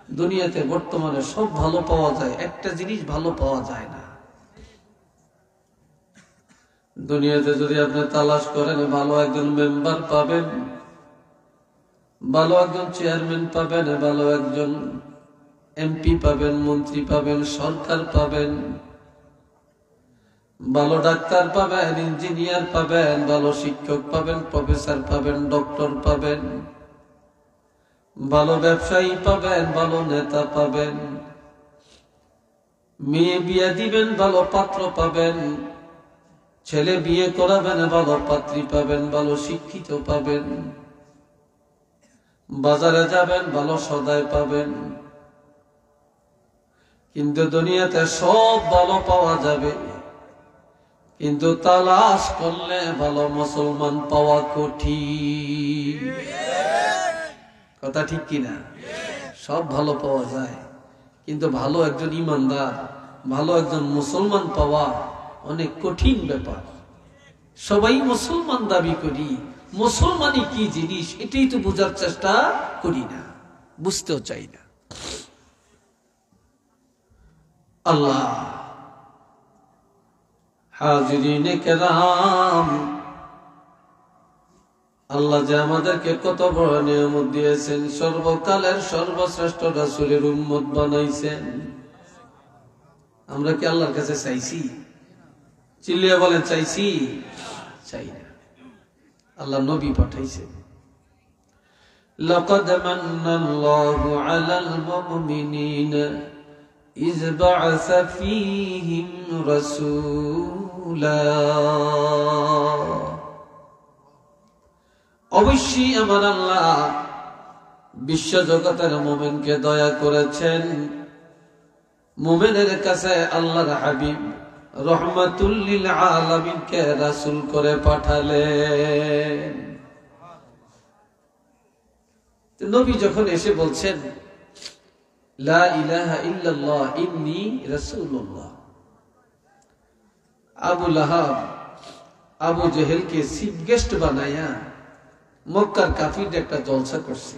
দুনিয়াতে বর্তমানে সব ভালো পাওয়া যায়, একটা জিনিস ভালো পাওয়া যায় না। দুনিয়াতে যদি আপনি তালাশ করেন, ভালো একজন মেম্বার পাবেন, ভালো একজন চেয়ারম্যান পাবেন, ভালো একজন এমপি পাবেন, মন্ত্রী পাবেন, সরকার পাবেন, ভালো ডাক্তার পাবেন, ইঞ্জিনিয়ার পাবেন, ভালো শিক্ষক পাবেন, প্রফেসর পাবেন, ডক্টর পাবেন, ভালো ব্যবসায়ী পাবেন, ভালো নেতা পাবেন, মেয়ে বিয়ে দিবেন, ভালো পাত্র পাবেন, ছেলে বিয়ে করাবেন, ভালো পাত্রী পাবেন, ভালো শিক্ষিত পাবেন, বাজারে যাবেন, ভালো সদাই পাবেন। কিন্তু দুনিয়াতে সব ভালো পাওয়া যাবে, কিন্তু তালাশ করলে ভালো মুসলমান পাওয়া কঠিন। কথা ঠিক কিনা? সব ভালো পাওয়া যায়, কিন্তু ভালো একজন ইমানদার, ভালো একজন মুসলমান পাওয়া অনেক কঠিন ব্যাপার। সবাই মুসলমান দাবি করি, মুসলমানই কি জিনিস এটাই তো বোঝার চেষ্টা করি না, বুঝতেও চাই না। আল্লাহ, হাজিরিনে কেরাম, আল্লাহ যে আমাদেরকে কত বড় নিয়ামত দিয়েছেন, সর্বকালের সর্বশ্রেষ্ঠ রাসূলের উম্মত বানাইছেন। আমরা কি আল্লাহর কাছে চাইছি? চিল্লিয়ে বলেন চাইছি? চাই না। আল্লাহ নবী পাঠাইছেন। লাকাদ মান্নাল্লাহু আলাল মুমিনিনা ইয বা'আসা ফীহিম রাসূলা। অবশ্যই আমার আল্লাহ বিশ্ব জগতের মুমিনকে দয়া করেছেন। মুমিনের কাছে আল্লাহর হাবিব রহমাতুল লিল আলামিনকে রাসূল করে পাঠালেন। নবী যখন এসে বলছেন লা ইলাহা ইল্লাল্লাহ ইন্নী রাসূলুল্লাহ, আবু লাহাব আবু জেহেলকে চিফ গেস্ট বানায়া মক্কার কাফিরদের একটা জলসা করছে।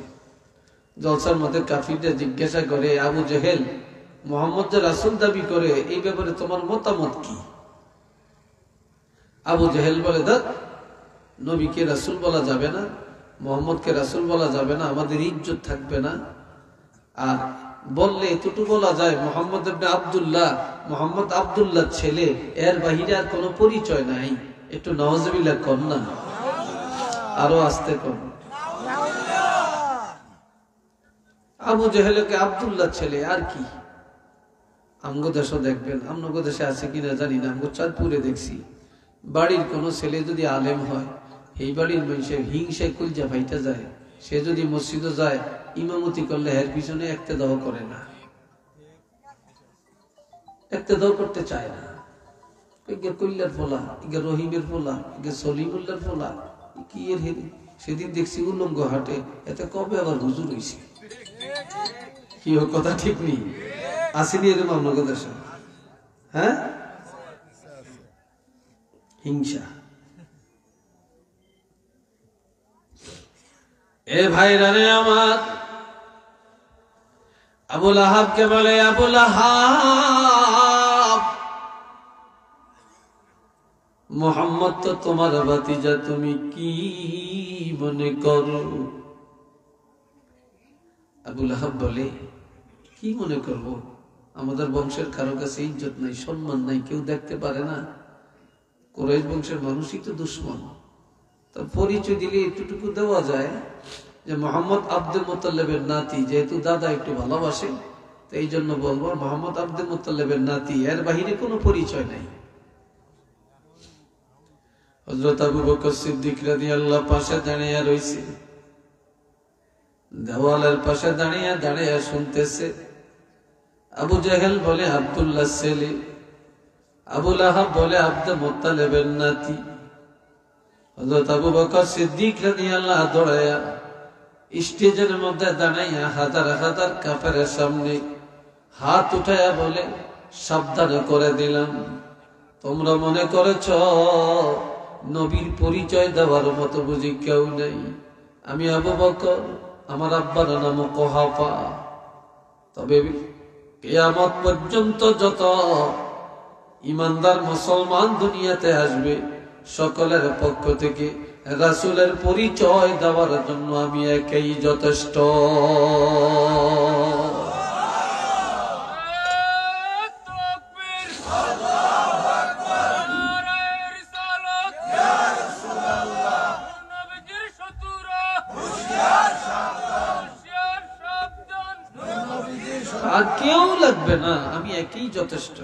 জলসার মধ্যে কাফিরদের জিজ্ঞাসা করে, আবু জেহেল মুহাম্মদ যে রাসূল দাবি করে, এই ব্যাপারে তোমার মতামত কি? আবু জেহেল বলে, দেখ, নবীকে রাসূল বলা যাবে না, মুহাম্মদকে রাসূল বলা যাবে না, আমাদের ইজ্জত থাকবে না। আর বললে এতটুকু বলা যায় মুহাম্মদ ইবনে আব্দুল্লাহ, মুহাম্মদ আব্দুল্লাহ ছেলে, এর বাহিরে আর কোনো পরিচয় নাই। একটু নাউজুবিল্লাহ কর না, আরো আস্তে কর। আবু জেহেলকে আব্দুল্লাহ ছেলে, আর কি? আমগো দেশও দেখবেন, আমগো দেশে আছে কিনা জানি না, আমগো চাঁদপুরে দেখছি, বাড়ির কোন ছেলে যদি আলেম হয়, এই বাড়ির মানুষের হিংসায় কুলজা ভাইটা যায়। সে যদি মসজিদে যায়, ইমামতি করলে এর পিছনে ইক্তেদাও করে না, ইক্তেদাও করতে চায় না। ইগে কল্যার ফোলা, ইগে রহিমের ফোলা, ইগে সলিমুল্লার ফোলা, কি এর হেরি। সেদিন দেখছি উলঙ্গ হাটে, এতে কবে আবার হুজুর হইছে। কি ও কথা ঠিক নেই? আসেনি এরকম আপনাদের দেশে? হ্যাঁ, হিংসা। এ ভাইরা রে আমার, আবু লাহাবকে বলে, আবু লাহাব, মুহাম্মদ তো তোমার ভাতিজা, তুমি কি মনে করো? আবু লাহাব বলে, কি মনে করব? আমাদের বংশের কারো কাছে ইজ্জত নাই, সম্মান নাই, কেউ দেখতে পারে না। কুরাইশ বংশের মানুষই তো দুশ্মন। তা পরিচয় দিলে এতটুকু দেওয়া যায় যে মুহাম্মদ আব্দুল মুত্তালিবের নাতি, যেহেতু দাদা একটু ভালোবাসে, তো এই জন্য বলবো মুহাম্মদ আব্দুল মুত্তালিবের নাতি, এর বাহিরে কোনো পরিচয় নাই। হযরত আবু বকর সিদ্দিক রাদিয়াল্লাহু পাশে দাঁড়িয়ে রইছে, দেওয়ালের পাশে দাঁড়িয়ে দাঁড়িয়ে শুনতেছে। আবু জেহেল বলে আব্দুল্লাহ ছেলে, আবু লাহাব বলে আব্দুল মুত্তালিবের নাতি। হযরত আবু বকর সিদ্দিক রাদিয়াল্লাহু দৌড়ায়া স্টেজের মধ্যে দাঁড়াইয়া হাজার হাজার কাফেরের সামনে হাত উঠায়া বলে, সাবধান করে দিলাম, তোমরা মনে করেছ নবীর পরিচয় দেওয়ার মতো বুঝি কেউ নেই। আমি আবু বকর, আমার আব্বার নাম কুহাফা, তবে কিয়ামত পর্যন্ত যত ইমানদার মুসলমান দুনিয়াতে আসবে সকলের পক্ষ থেকে রাসূলের পরিচয় দেওয়ার জন্য আমি একাই যথেষ্ট। আর কেউ লাগবে না, আমি একই যথেষ্ট।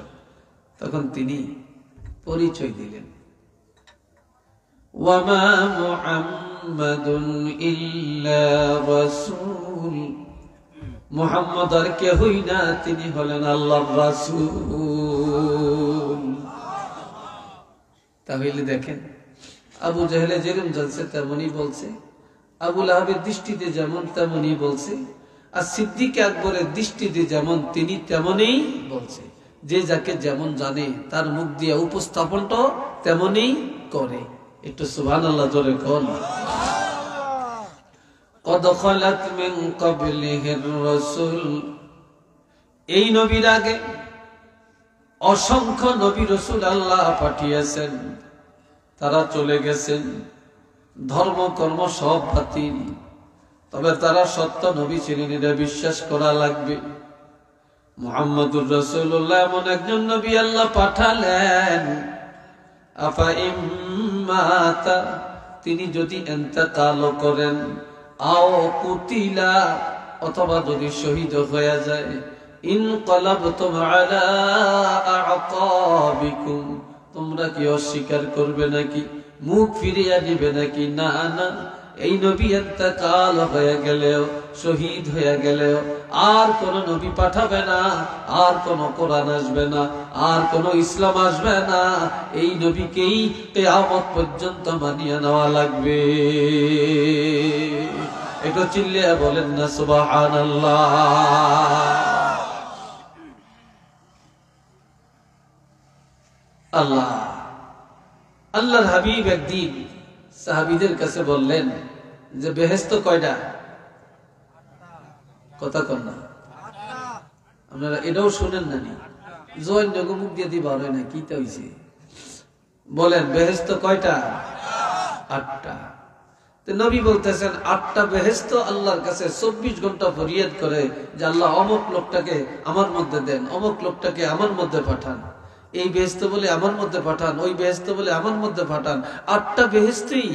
তখন তিনি পরিচয় দিলেন, ওয়ামা মুহাম্মাদুন ইল্লা রাসূল, মুহাম্মদ আর কেউই না, তিনি হলেন আল্লাহর রাসূল। তাহলে দেখেন, আবু জাহেলে যেরকম জানছে তেমনই বলছে, আবু লাহাবের দৃষ্টিতে যেমন তেমনই বলছে, আর সিদ্দিক আকবরের দৃষ্টিতে যেমন তিনি তেমনই বলছে। যে যাকে যেমন জানে তার মুখ দিয়ে উপস্থাপনটা তেমনই করে। একটু সুবহানাল্লাহ জোরে কোন। কদ খালাত মিন ক্বাবলিহির রাসূল, এই নবীর আগে অসংখ্য নবী রাসূল আল্লাহ পাঠিয়েছেন, তারা চলে গেছেন, ধর্ম কর্ম সব বাতিল, তবে তারা সত্য নবী ছিলেন এটা বিশ্বাস করা লাগবে। মুহাম্মদুর রাসূলুল্লাহ এমন একজন নবী আল্লাহ পাঠালেন, আফা ইম্মাতা, তিনি যদি ইন্তেকাল করেন, আও কুতিলা, অথবা যদি শহীদ হয়ে যায়, ইনকালাবতুম আলা আ'কাবিকুম, তোমরা কি অস্বীকার করবে নাকি, মুখ ফিরিয়ে দিবে নাকি? না না, এই নবী ইন্তেকাল হয়ে গেলেও, শহীদ হয়ে গেলেও আর কোন নবী পাঠাবে না, আর কোন কোরআন আসবে না, আর কোন ইসলাম আসবে না, এই নবীকেই কিয়ামত পর্যন্ত মানিয়ে নেওয়া লাগবে। একটু চিল্লিয়ে বলেন না সুবহানাল্লাহ। আল্লাহ আল্লাহর হাবিব একদিন সাহাবীদের কাছে বললেন যে বেহেশত কয়টা? কথা কন না, আপনারা এটাও শুনেন না, জয় নগমুখ দিয়ে দিবা হয় না, কি হইছে বলেন, বেহেশত কয়টা? 8টা। তো নবী বলতেছেন 8টা বেহেশত আল্লাহর কাছে 24 ঘন্টা ফরিয়াদ করে যে আল্লাহ অমুক লোকটাকে আমার মধ্যে দেন, অমুক লোকটাকে আমার মধ্যে পাঠান, এই বেহেশত বলে আমার মধ্যে পাঠান, ওই বেহেশত বলে আমার মধ্যে পাঠান। 8টা বেহেশতই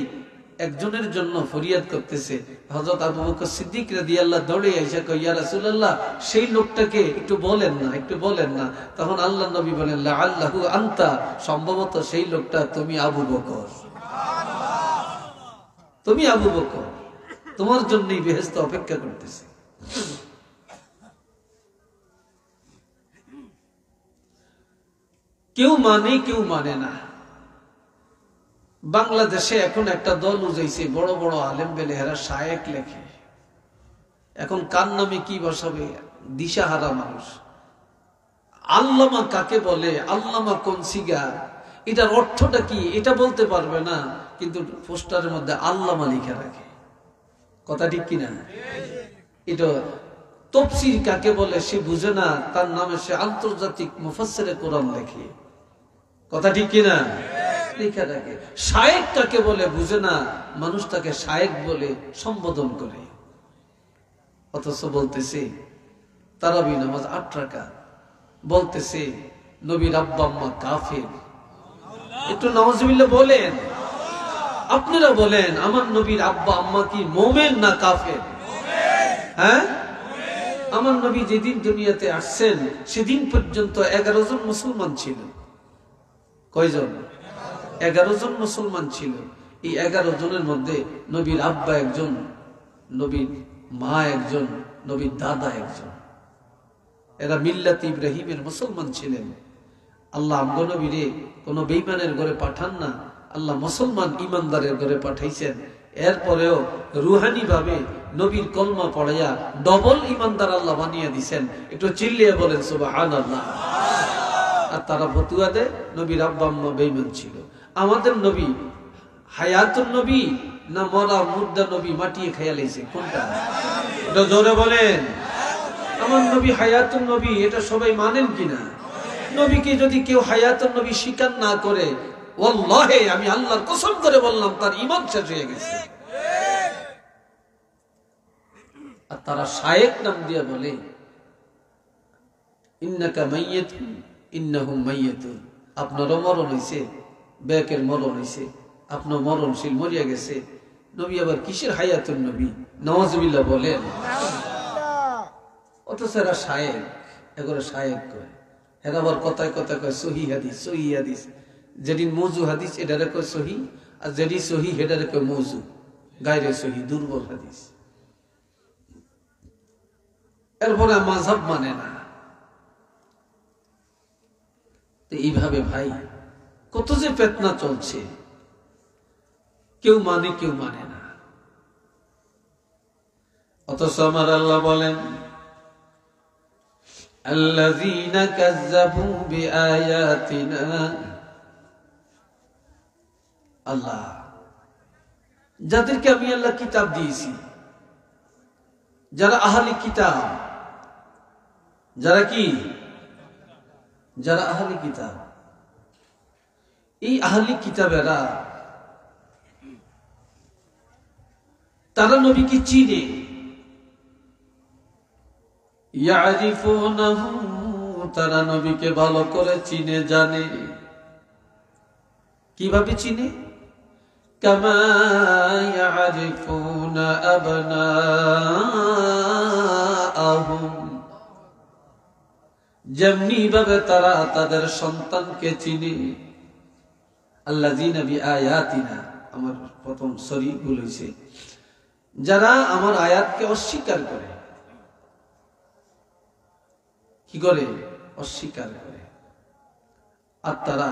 একজনের জন্য ফরিয়াদ করতেছে। হযরত আবু বকর সিদ্দিক রাদিয়াল্লাহু দৌড়ে এসে কয়, ইয়া রাসূলুল্লাহ, সেই লোকটাকে একটু বলেন না, একটু বলেন না। তখন আল্লাহর নবী বলেন, লাআল্লাহু আনতা, সম্ভবত সেই লোকটা তুমি আবু বকর, তুমি আবু বকর, তোমার জন্যই বেহেশত অপেক্ষা করতেছে। কেউ মানে কেউ মানে না। বাংলাদেশে এখন একটা দল উজাইছে, বড় বড় আলেম বেলে, এরা শায়েক লেখে। এখন কার নামে কি বসাবে, দিশাহারা মানুষ। আল্লামা কাকে বলে, আল্লামা কোন সিগা, এটার অর্থটা কি এটা বলতে পারবে না, কিন্তু পোস্টারের মধ্যে আল্লামা লিখে রাখে। কথা ঠিক কিনা? এটা তাফসীর কাকে বলে সে বুঝে না, তার নামে সে আন্তর্জাতিক মুফাসসিরে কোরআন লেখে। কথা ঠিক কিনা? লিখে রাখে। শায়েক কাকে বলে বুঝে না, মানুষ তাকে শায়েক বলে সম্বোধন করে। অথচ বলতেছে তারাবি নামাজ 8 রাকাত, বলতেছে নবীর আব্বা আম্মা কাফের। একটু নাউজুবিল্লাহ বলেন। আপনারা বলেন, আমার নবীর আব্বা আম্মা কি মুমিন না কাফের? হ্যাঁ, আমার নবী যেদিন দুনিয়াতে আসছেন সেদিন পর্যন্ত 11 জন মুসলমান ছিল। কয়জন? 11 জন মুসলমান ছিল। এই 11 জনের মধ্যে নবীর আব্বা একজন, নবীর মা একজন, নবীর দাদা একজন। এরা মিল্লাত ইব্রাহিমের মুসলমান ছিলেন। আল্লাহ আমগো নবীরে কোন বেঈমানের ঘরে পাঠান না, আল্লাহ মুসলমান ইমানদারের ঘরে পাঠাইছেন। এরপরেও রুহানি ভাবে নবীর কলমা পড়াইয়া ডবল ইমানদার আল্লাহ বানিয়ে দিয়েছেন। একটু চিল্লিয়ে বলেন সুবহানাল্লাহ। আর তারা ফতুয়া দেয় নবীর আব্বা আম্মা বেঈমান ছিল। আমাদের নবী হায়াতুন নবী না মরা মুর্দা নবী মাটিয়ে খেয়ালাইছে? কোনটা? এটা জোরে বলেন। আমার নবী হায়াতুন নবী, এটা সবাই মানেন কিনা? নবীকে যদি কেউ হায়াতুন নবী স্বীকার না করে, ওয়াল্লাহি আমি আল্লাহর কসম করে বললাম তার ঈমান শেষ হয়ে গেছে। আর তারা শায়েখ নাম দিয়ে বলে ইন্নাকা মাইয়াতুন ইন্নাহুম মাইয়াতুন, আপনারও মরণ হইছে, বেকের মরণ হইছে, আপনার মরণশীল, মরিয়া গেছে। নবী আবার কিসের হায়াতুন নবী? নাউজুবিল্লাহ বলেন। অথচ এরা শায়েখ, এগুলো শায়েখ কয়। এরা আবার কথায় কথায় কয় সহি হাদিস, সহি হাদিস। যেদিন মৌজু হাদিস এটারে কয় সহি, আর যেদি সহি হেটারে কয় মৌজু, গায়রে সহি, দুর্বল হাদিস। এরপরে মাযহাব মানে না। এইভাবে ভাই কত যে ফিতনা চলছে, কেউ মানে কেউ মানে না। অথচ আমার আল্লাহ বলেন আল্লাযীনা কাযযাবু বিআয়াতিনা, আল্লাহ যাদেরকে আমি আল্লাহ কিতাব দিয়েছি, যারা আহলি কিতাব, যারা কি, যারা আহলি কিতাব, এই আহলি কিতাবেরা তারা নবীকে চিনে, ইয়ারিফুনাহু, তারা নবীকে ভালো করে চিনে জানে। কিভাবে চিনে? কামা ইয়ারিফুনা আবনাআহুম, যেমনি ভাবে তারা তাদের সন্তানকে চিনে। আল্লাযীনা বিআয়াতিনা, আমার প্রথম সরি ভুল হইছে, যারা আমার আয়াতকে অস্বীকার করে। কি করে? অস্বীকার করে। আর তারা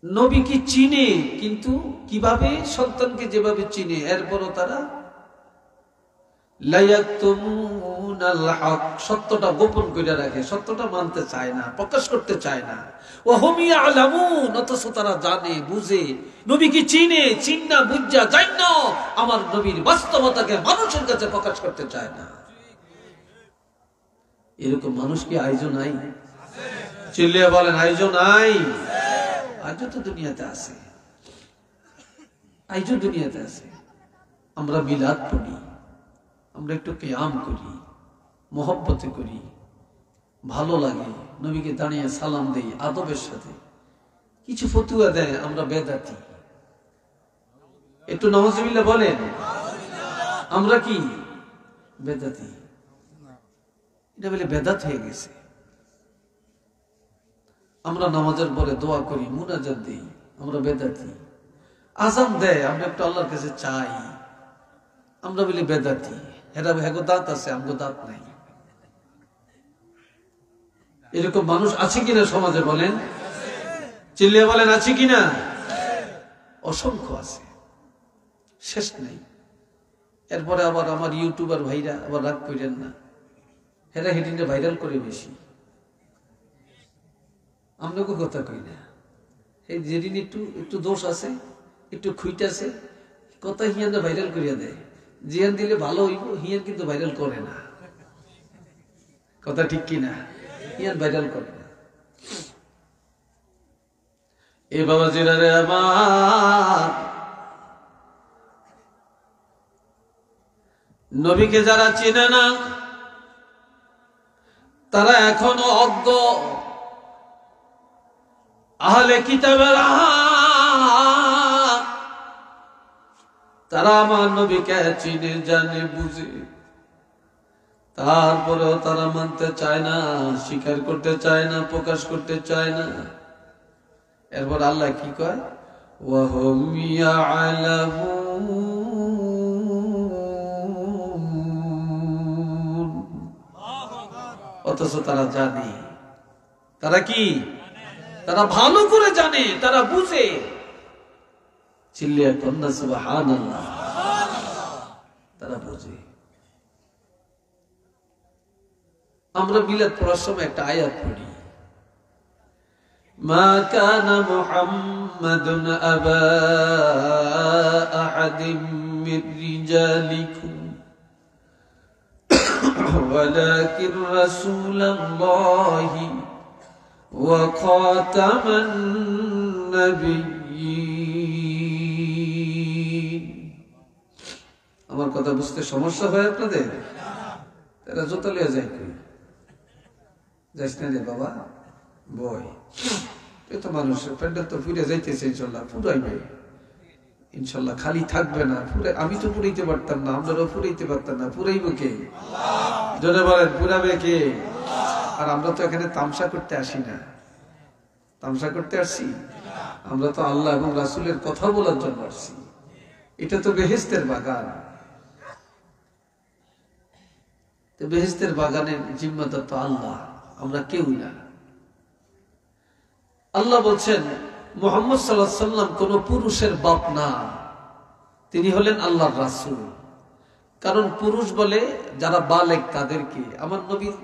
নবীকে চিনে, কিন্তু কিভাবে? সন্তানকে যেভাবে চিনে, এরপরও তারা লা ইয়াকতুমুনাল হক, সত্যটা গোপন করে রাখে, সত্যটা মানতে চায় না, প্রকাশ করতে চায় না। ওয়া হুম ইয়ালামুন, অথচ তারা জানে, বুঝে, নবীকে চিনে, চিন্না বুঝা যায় না, আমার নবীর বাস্তবতাকে মানুষের কাছে প্রকাশ করতে চায় না। এরকম মানুষ কি আইজো নাই? চিল্লিয়ে বলেন আইজো নাই? আইজো তো দুনিয়াতে আছে, আইজো দুনিয়াতে আছে। আমরা মিলাদ পড়ি, আমরা একটু কিয়াম করি, মহব্বতে করি, ভালো লাগে, নবীকে দাঁড়িয়ে সালাম দেই আদবের সাথে, কিছু ফতুয়া দেয়, আমরা বেদাতি। একটু নাউজুবিল্লাহ বলেন। আমরা কি বেদাতি? এটা বলে বেদাত হয়ে গেছে। আমরা নামাজের পরে দোয়া করি, মুনাজাত দেই, আমরা বেদাতি। আযান দেয়, আমরা একটু আল্লাহর কাছে চাই, আমরা বলি বেদাতি। হেরা হেগো দাঁত আছে, আমগো দাঁত নাই। এরকম মানুষ আছে কিনা সমাজে বলেন? চিল্লিয়ে বলেন আছে কিনা? অসংখ্য আছে, শেষ নেই। এরপরে আবার আমার ইউটিউবার ভাইরা আবার রাগ করেন না, হেরা হেডিনটা ভাইরাল করে বেশি, আমরাকে কথা কই না। এই যেদিন একটু একটু দোষ আছে, একটু খুইট আছে, কথা হিয়ানটা ভাইরাল করিয়া দেয়। জিয়ান দিলে ভালো হইব, হিয়ান কিন্তু ভাইরাল করে না। কথা ঠিক কিনা? হিয়ান ভাইরাল করে না। এ বাবা জিরারে আমার, নবীকে যারা চিনে না তারা এখনো অজ্ঞ। আহলে কিতাবেরা তারা আমার নবীকে চিনে জানে বুঝে, তারপরেও তারা মানতে চায় না, স্বীকার করতে চায় না, প্রকাশ করতে চায় না। এরপর আল্লাহ কি কয়? ওয়াহুম ইয়ালামুন, অথচ তারা জানে। তারা কি? তারা ভালো করে জানে, তারা বুঝে। চিল্লিয়া কন্যা সুবহানাল্লাহ। তারা বুঝে। আমরা মিলাদ পড়ার সময় একটা আয়াত পড়ি, মা কানা মুহাম্মাদুন আবা আহাদিম মির রিজালিকুম ولكن رسول الله وخاتم النبيين আমার কথা বুঝতে সমস্যা হয় আপনাদের? তারা জোতা লিয়ে যায় কই? যাইস না রে বাবা, বই এত মানুষের প্যান্ডেল তো ফুরে যাইতেছে, ইনশাল্লাহ ফুরাইবে, ইনশাল্লাহ খালি থাকবে না। আমি তো ফুরাইতে পারতাম না, আমরাও ফুরাইতে পারতাম না, ফুরাইব কে? জোরে বলেন, ফুরাবে কে? আর আমরা তো এখানে তামসা করতে আসি না, তামসা করতে আসছি? আমরা তো আল্লাহ এবং রাসূলের কথা বলার জন্য আসছি। এটা তো বেহেশতের বাগান, তো বেহেশতের বাগানের জিম্মাদার তো আল্লাহ, আমরা কেউ না। আল্লাহ বলছেন মুহাম্মদ সাল্লাল্লাহু আলাইহি ওয়াসাল্লাম কোন পুরুষের বাপ না, তিনি হলেন আল্লাহর রাসূল। কারণ পুরুষ বলে যারা বালেগ তাদেরকে, আমার নবীর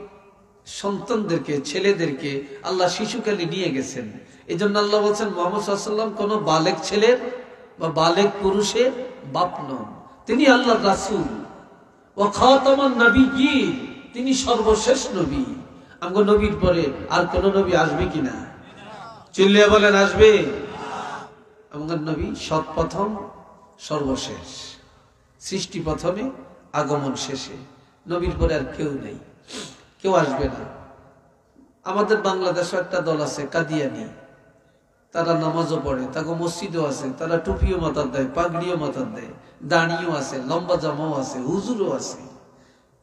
সন্তানদেরকে, ছেলেদেরকে আল্লাহ শিশুকালে নিয়ে গেছেন। এই জন্য আল্লাহ বলছেন মুহাম্মদ সাল্লাল্লাহু আলাইহি ওয়াসাল্লাম কোন বালেগ ছেলের বা বালেগ পুরুষের বাপ নন, তিনি আল্লাহর রাসূল। ওয়া খাতামান নাবিয়্যিন, তিনি সর্বশেষ নবী। আমগো নবীর পরে আর কোন নবী আসবে কিনা? চিল্লিয়ে বলেন, আসবে? আমার নবী সৎপ্রথম, সর্বশেষ, সৃষ্টি প্রথমে, আগমন শেষে। নবীর পরে আর কেউ নেই, কেউ আসবে না। আমাদের বাংলাদেশে একটা দল আছে কাদিয়ানি, তারা নামাজও পড়ে, তাকে মসজিদও আছে, তারা টুপিও মাথার দেয়, পাগড়িও মাথার দেয়, দাঁড়িয়েও আছে, লম্বা জামাও আছে, হুজুরও আছে,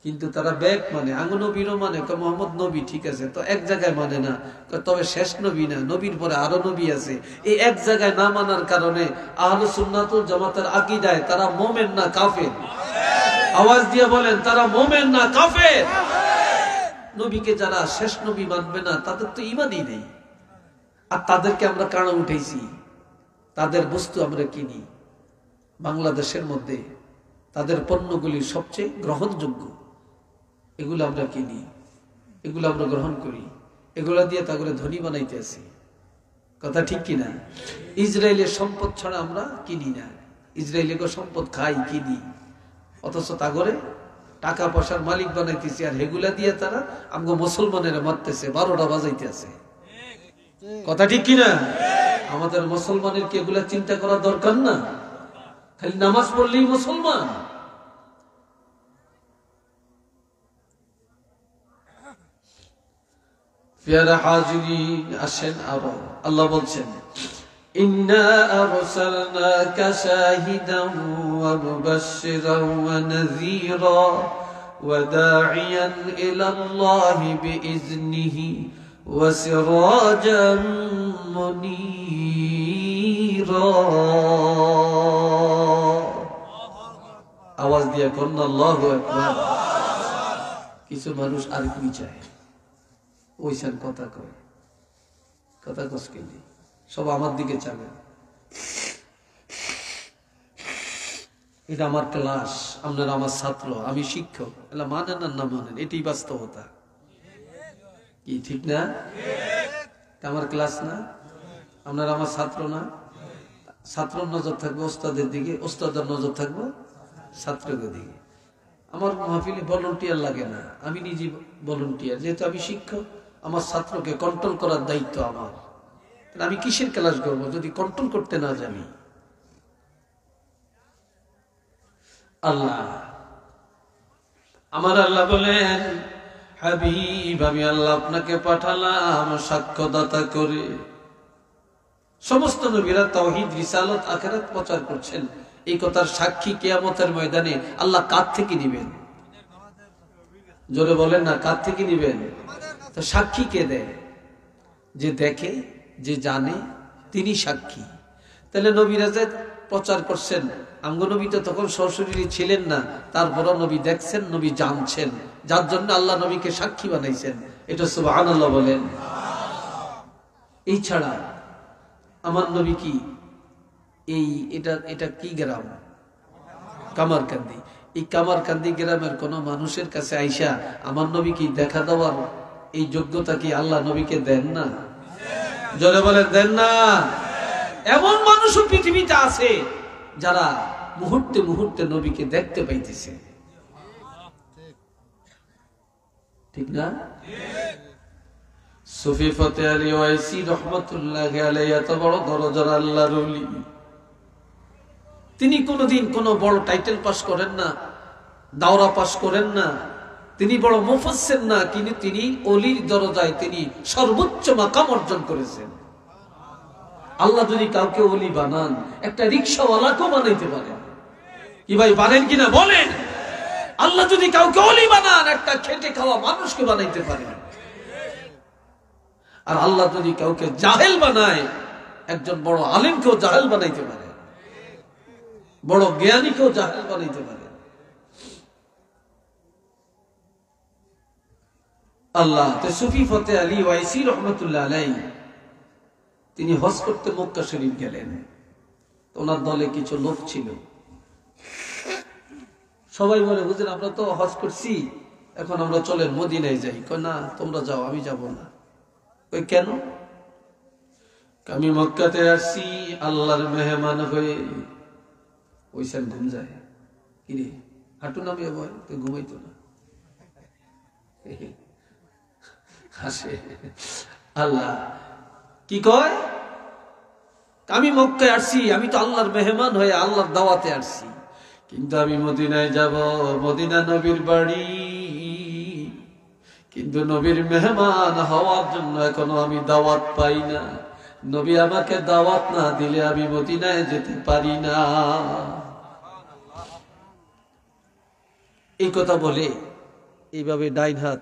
কিন্তু তারা ব্যাগ মানে, নবীরও মানে, মোহাম্মদ নবী ঠিক আছে, তো এক জায়গায় মানে না, তবে শেষ নবী না, নবীর পরে আরো নবী আছে। এই এক জায়গায় না মানার কারণে আহলে সুন্নাতুল জামাতের আকীদায় তারা মুমিন না কাফের? আওয়াজ দিয়ে বলেন, তারা মুমিন না কাফের? নবীকে যারা শেষ নবী মানবে না তাদের তো ঈমানই নেই। আর তাদেরকে আমরা কানা উঠেছি, তাদের বস্তু আমরা কিনি। বাংলাদেশের মধ্যে তাদের পণ্যগুলি সবচেয়ে গ্রহণযোগ্য, এগুলো আমরা কিনি, এগুলো আমরা গ্রহণ করি, এগুলো দিয়ে তাগুলো ধনী বানাইতে আছি। কথা ঠিক কিনা? ইসরায়েলের সম্পদ ছাড়া আমরা কিনি না, ইসরায়েলের সম্পদ খাই, কিনি, অথচ তাগরে টাকা পয়সার মালিক বানাইতেছি, আর এগুলা দিয়ে তারা আমগো মুসলমানেরা মারতেছে, 12টা বাজাইতে আছে। কথা ঠিক কিনা? আমাদের মুসলমানের কি এগুলা চিন্তা করা দরকার না? খালি নামাজ পড়লেই মুসলমান? প্রিয় হাজিরিন, আসেন আরো আল্লাহ বলছেন ইন্না আরসালনাকা শাহিদান ওয়া মুবাশশিরান ওয়া নাযীরা ওয়া দা'iয়ান ইলা আল্লাহি বিইজনিহি ওয়া সিরাজাম মুনীরা। আওয়াজ দিয়ে কোন আল্লাহু আকবার। কিছু মানুষ আর কি চায়, ওইসব কথা কয়, কথা কসকেলি সব আমার দিকে চাবে, এটা আমার ক্লাস, আপনারা আমার ছাত্র, আমি শিক্ষক, এলা মানেন আর না মানেন, এটাই বাস্তবতা। কি ঠিক না? আমার ক্লাস না, আপনারা আমার ছাত্র না? ছাত্রর নজর থাকবে ওস্তাদের দিকে, ওস্তাদের নজর থাকবে ছাত্রদের দিকে। আমার মাহফিলে ভলান্টিয়ার লাগে না, আমি নিজে ভলান্টিয়ার, যেহেতু আমি শিক্ষক, আমার ছাত্রকে কন্ট্রোল করার দায়িত্ব আমার। আমি কিসের ক্লাস করবো যদি কন্ট্রোল করতে না জানি? আল্লাহ, আমার আল্লাহ বলেন, হাবিব আমি আল্লাহ আপনাকে পাঠালাম সাক্ষ্যদাতা করে। সমস্ত নবীরা তাওহীদ, রিসালাত, আখিরাত প্রচার করছেন। এই কথার সাক্ষী কিয়ামতের ময়দানে আল্লাহ কার থেকে নিবেন? জোরে বলেন না, কার থেকে নিবেন? তো সাক্ষী কে দেয়? যে দেখে, যে জানে, তিনি সাক্ষী। তাহলে নবীরা যে প্রচার করছেন, আমগো নবী তো তখন সরাসরি ছিলেন না, তারপরও নবী দেখছেন, নবী জানছেন, যার জন্য আল্লাহ নবীকে সাক্ষী বানাইছেন। এটা সুবহানাল্লাহ বলেন। এই ছাড়া আমার নবী কি এটা কি গ্রাম? কামারকান্দি। এই কামারকান্দি গ্রামের কোন মানুষের কাছে আইসা আমার নবী কি দেখা দেওয়ার এই যোগ্যতা কি আল্লাহ নবীকে দেন না? জোরে বলে দেন না? এমন মানুষও পৃথিবীতে আছে যারা মুহূর্তে মুহূর্তে নবীকে দেখতে পাইতেছে। ঠিক না? সুফি ফতে আলী ওয়াইসি রহমতুল্লাহি আলাইহি এত বড় দরজার আল্লাহর ওলি, তিনি কোনোদিন কোনো বড় টাইটেল পাস করেন না, দাওরা পাস করেন না, তিনি বড় মুফাসসির না, কিন্তু তিনি ওলির দরজায় তিনি সর্বোচ্চ মাকাম অর্জন করেছেন। আল্লাহ যদি কাউকে ওলি বানান, একটা রিকশাওয়ালাকেও বানাইতে পারেন। কি ভাই পারেন কিনা বলেন? আল্লাহ যদি কাউকে ওলি বানান, একটা খেটে খাওয়া মানুষকে বানাইতে পারেন। আর আল্লাহ যদি কাউকে জাহেল বানায়, একজন বড় আলেমকেও জাহেল বানাইতে পারে, বড় জ্ঞানীকেও জাহেল বানাইতে পারে। আল্লাহ তো সুফি ফতে আলী ওয়াইসি রহমতুল্লাহ আলাইহি তিনি হজ করতে মক্কা শরীফ গেলেন। ওনার দলে কিছু লোক ছিল, সবাই বলে হুজুর আমরা তো হজ করছি, এখন আমরা চলেন মদিনায় যাই। কয় না, তোমরা যাও, আমি যাব না। কই কেন? আমি মক্কাতে আসছি আল্লাহর মেহমান হয়ে। ওইসব ঘুম যায়, কিরে হাঁটু নামিয়ে বয়, তুই ঘুমাইতো না? হাসে। আল্লাহ কি কয়? আমি মক্কায় আসছি, আমি তো আল্লাহর মেহমান হয়ে আল্লাহর দাওয়াতে আসছি, কিন্তু আমি মদিনায় যাব, মদিনা নবীর বাড়ি, কিন্তু নবীর মেহমান হওয়ার জন্য এখনো আমি দাওয়াত পাই না। নবী আমাকে দাওয়াত না দিলে আমি মদিনায় যেতে পারি না। এই কথা বলে এইভাবে ডাইন হাত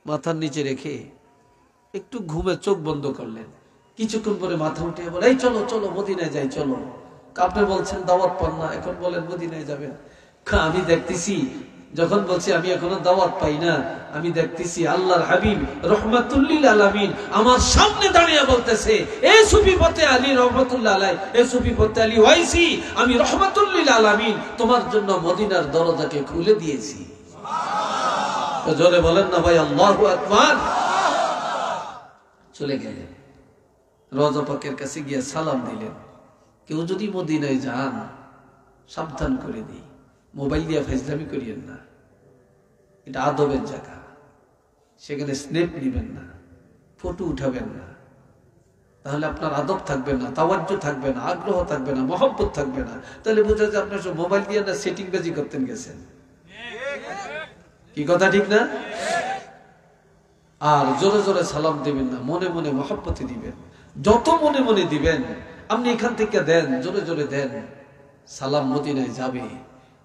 মাথার নিচে রেখে একটু ঘুমে চোখ বন্ধ করলেন। কিছুক্ষণ পরে মাথা উঠে বলে, এই চলো চলো মদিনায় যাই, চলো। আপনি বলছেন দাওয়াত পান না, এখন বলেন মদিনায় যাবেন। আমি দেখতেছি, যখন বলছি আমি এখনো দাওয়াত পাই না, আমি দেখতেছি আল্লাহর হাবিব রহমাতুল্লিল আলামিন আমার সামনে দাঁড়িয়ে বলতেছে, এ সুফি ফতে আলী রহমাতুল্লাহ আলাইহি, এ সুফি ফতে আলী ওয়াইসি, আমি রহমাতুল্লিল আলামিন তোমার জন্য মদিনার দরজাকে খুলে দিয়েছি। জোরে বলেন না ভাই আল্লাহু আকবার। চলে গেলেন, রওজা পাকের কাছে গিয়ে সালাম দিলেন। কেউ যদি মদিনায় যান, সাবধান করে দিই, মোবাইল দিয়ে ফাইজলামি করিয়েন না, এটা আদবের জায়গা। সেখানে স্ন্যাপ নিবেন না, ফটো উঠাবেন না, তাহলে আপনার আদব থাকবে না, তাওয়াজ্জু থাকবে না, আগ্রহ থাকবে না, মহব্বত থাকবে না। তাহলে বোঝা যায় আপনার সব মোবাইল দিয়ে না সেটিং বাজি করতেন গেছেন। কি কথা ঠিক না? আর জোরে জোরে সালাম দিবেন না, মনে মনে মহব্বতে দিবেন। যত মনে মনে দিবেন, আপনি এখান থেকে দেন, জোরে জোরে দেন, সালাম মদিনায় যাবে।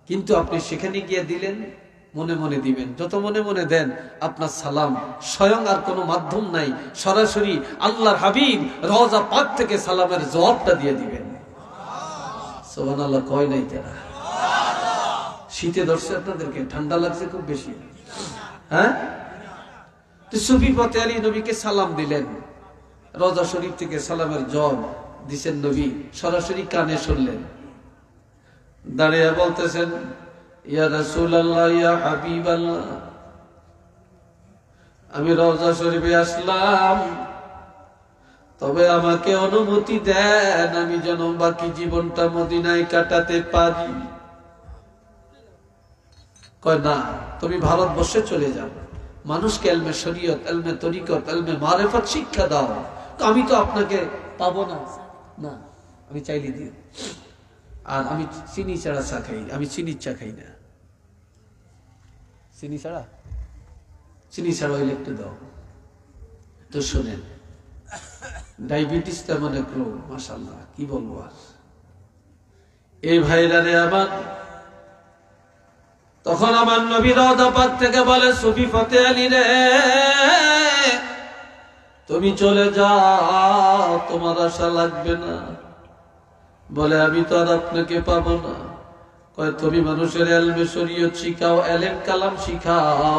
কিন্তু আপনি সেখানে গিয়ে দিলেন, মনে মনে দিবেন। যত মনে মনে দেন, আপনার সালাম স্বয়ং, আর কোনো মাধ্যম নাই, সরাসরি আল্লাহর হাবিব রওজা পাক থেকে সালামের জবাবটা দিয়ে দিবেন। সুবহানাল্লাহ কয় নাই তারা? শীতে ধরছে আপনাদেরকে, ঠান্ডা লাগছে খুব বেশি, হ্যাঁ? তো সুফি ফতে আলী নবীকে সালাম দিলেন, রওজা শরীফ থেকে সালামের জবাব দিছেন নবী, সরাসরি কানে শুনলেন। দাঁড়িয়ে বলতেছেন, ইয়া রাসূলুল্লাহ, ইয়া হাবিবাল্লাহ, আমি রওজা শরীফে আসলাম, তবে আমাকে অনুমতি দেন আমি যেন বাকি জীবনটা মদিনায় কাটাতে পারি। কয় না, তুমি ভারতবর্ষে চলে যাও, মানুষকে এলমে শরীয়ত, এলমে তরিকত, এলমে মারেফত শিক্ষা দাও। তো আমি তো আপনাকে পাবো না, না আমি চাইলে দিই। আর আমি চিনি ছাড়া চা খাই, আমি চিনির চা খাই না, চিনি ছাড়া হইলে একটু দাও। তো শোনেন, ডায়াবেটিস তেমন এক রোগ, মাশাআল্লাহ, কি বলবো আর। এই ভাইরা রে আমার, তখন আমার নবী রওজা পাক থেকে বলে, সুফি ফতে আলী রে, তুমি চলে যাও, তোমার আশা লাগবে না। বলে, আমি তো আর আপনাকে পাবো না। কয়, তুমি মানুষের এলমে শরীয়ত শিখাও, এলেম কালাম শিখাও,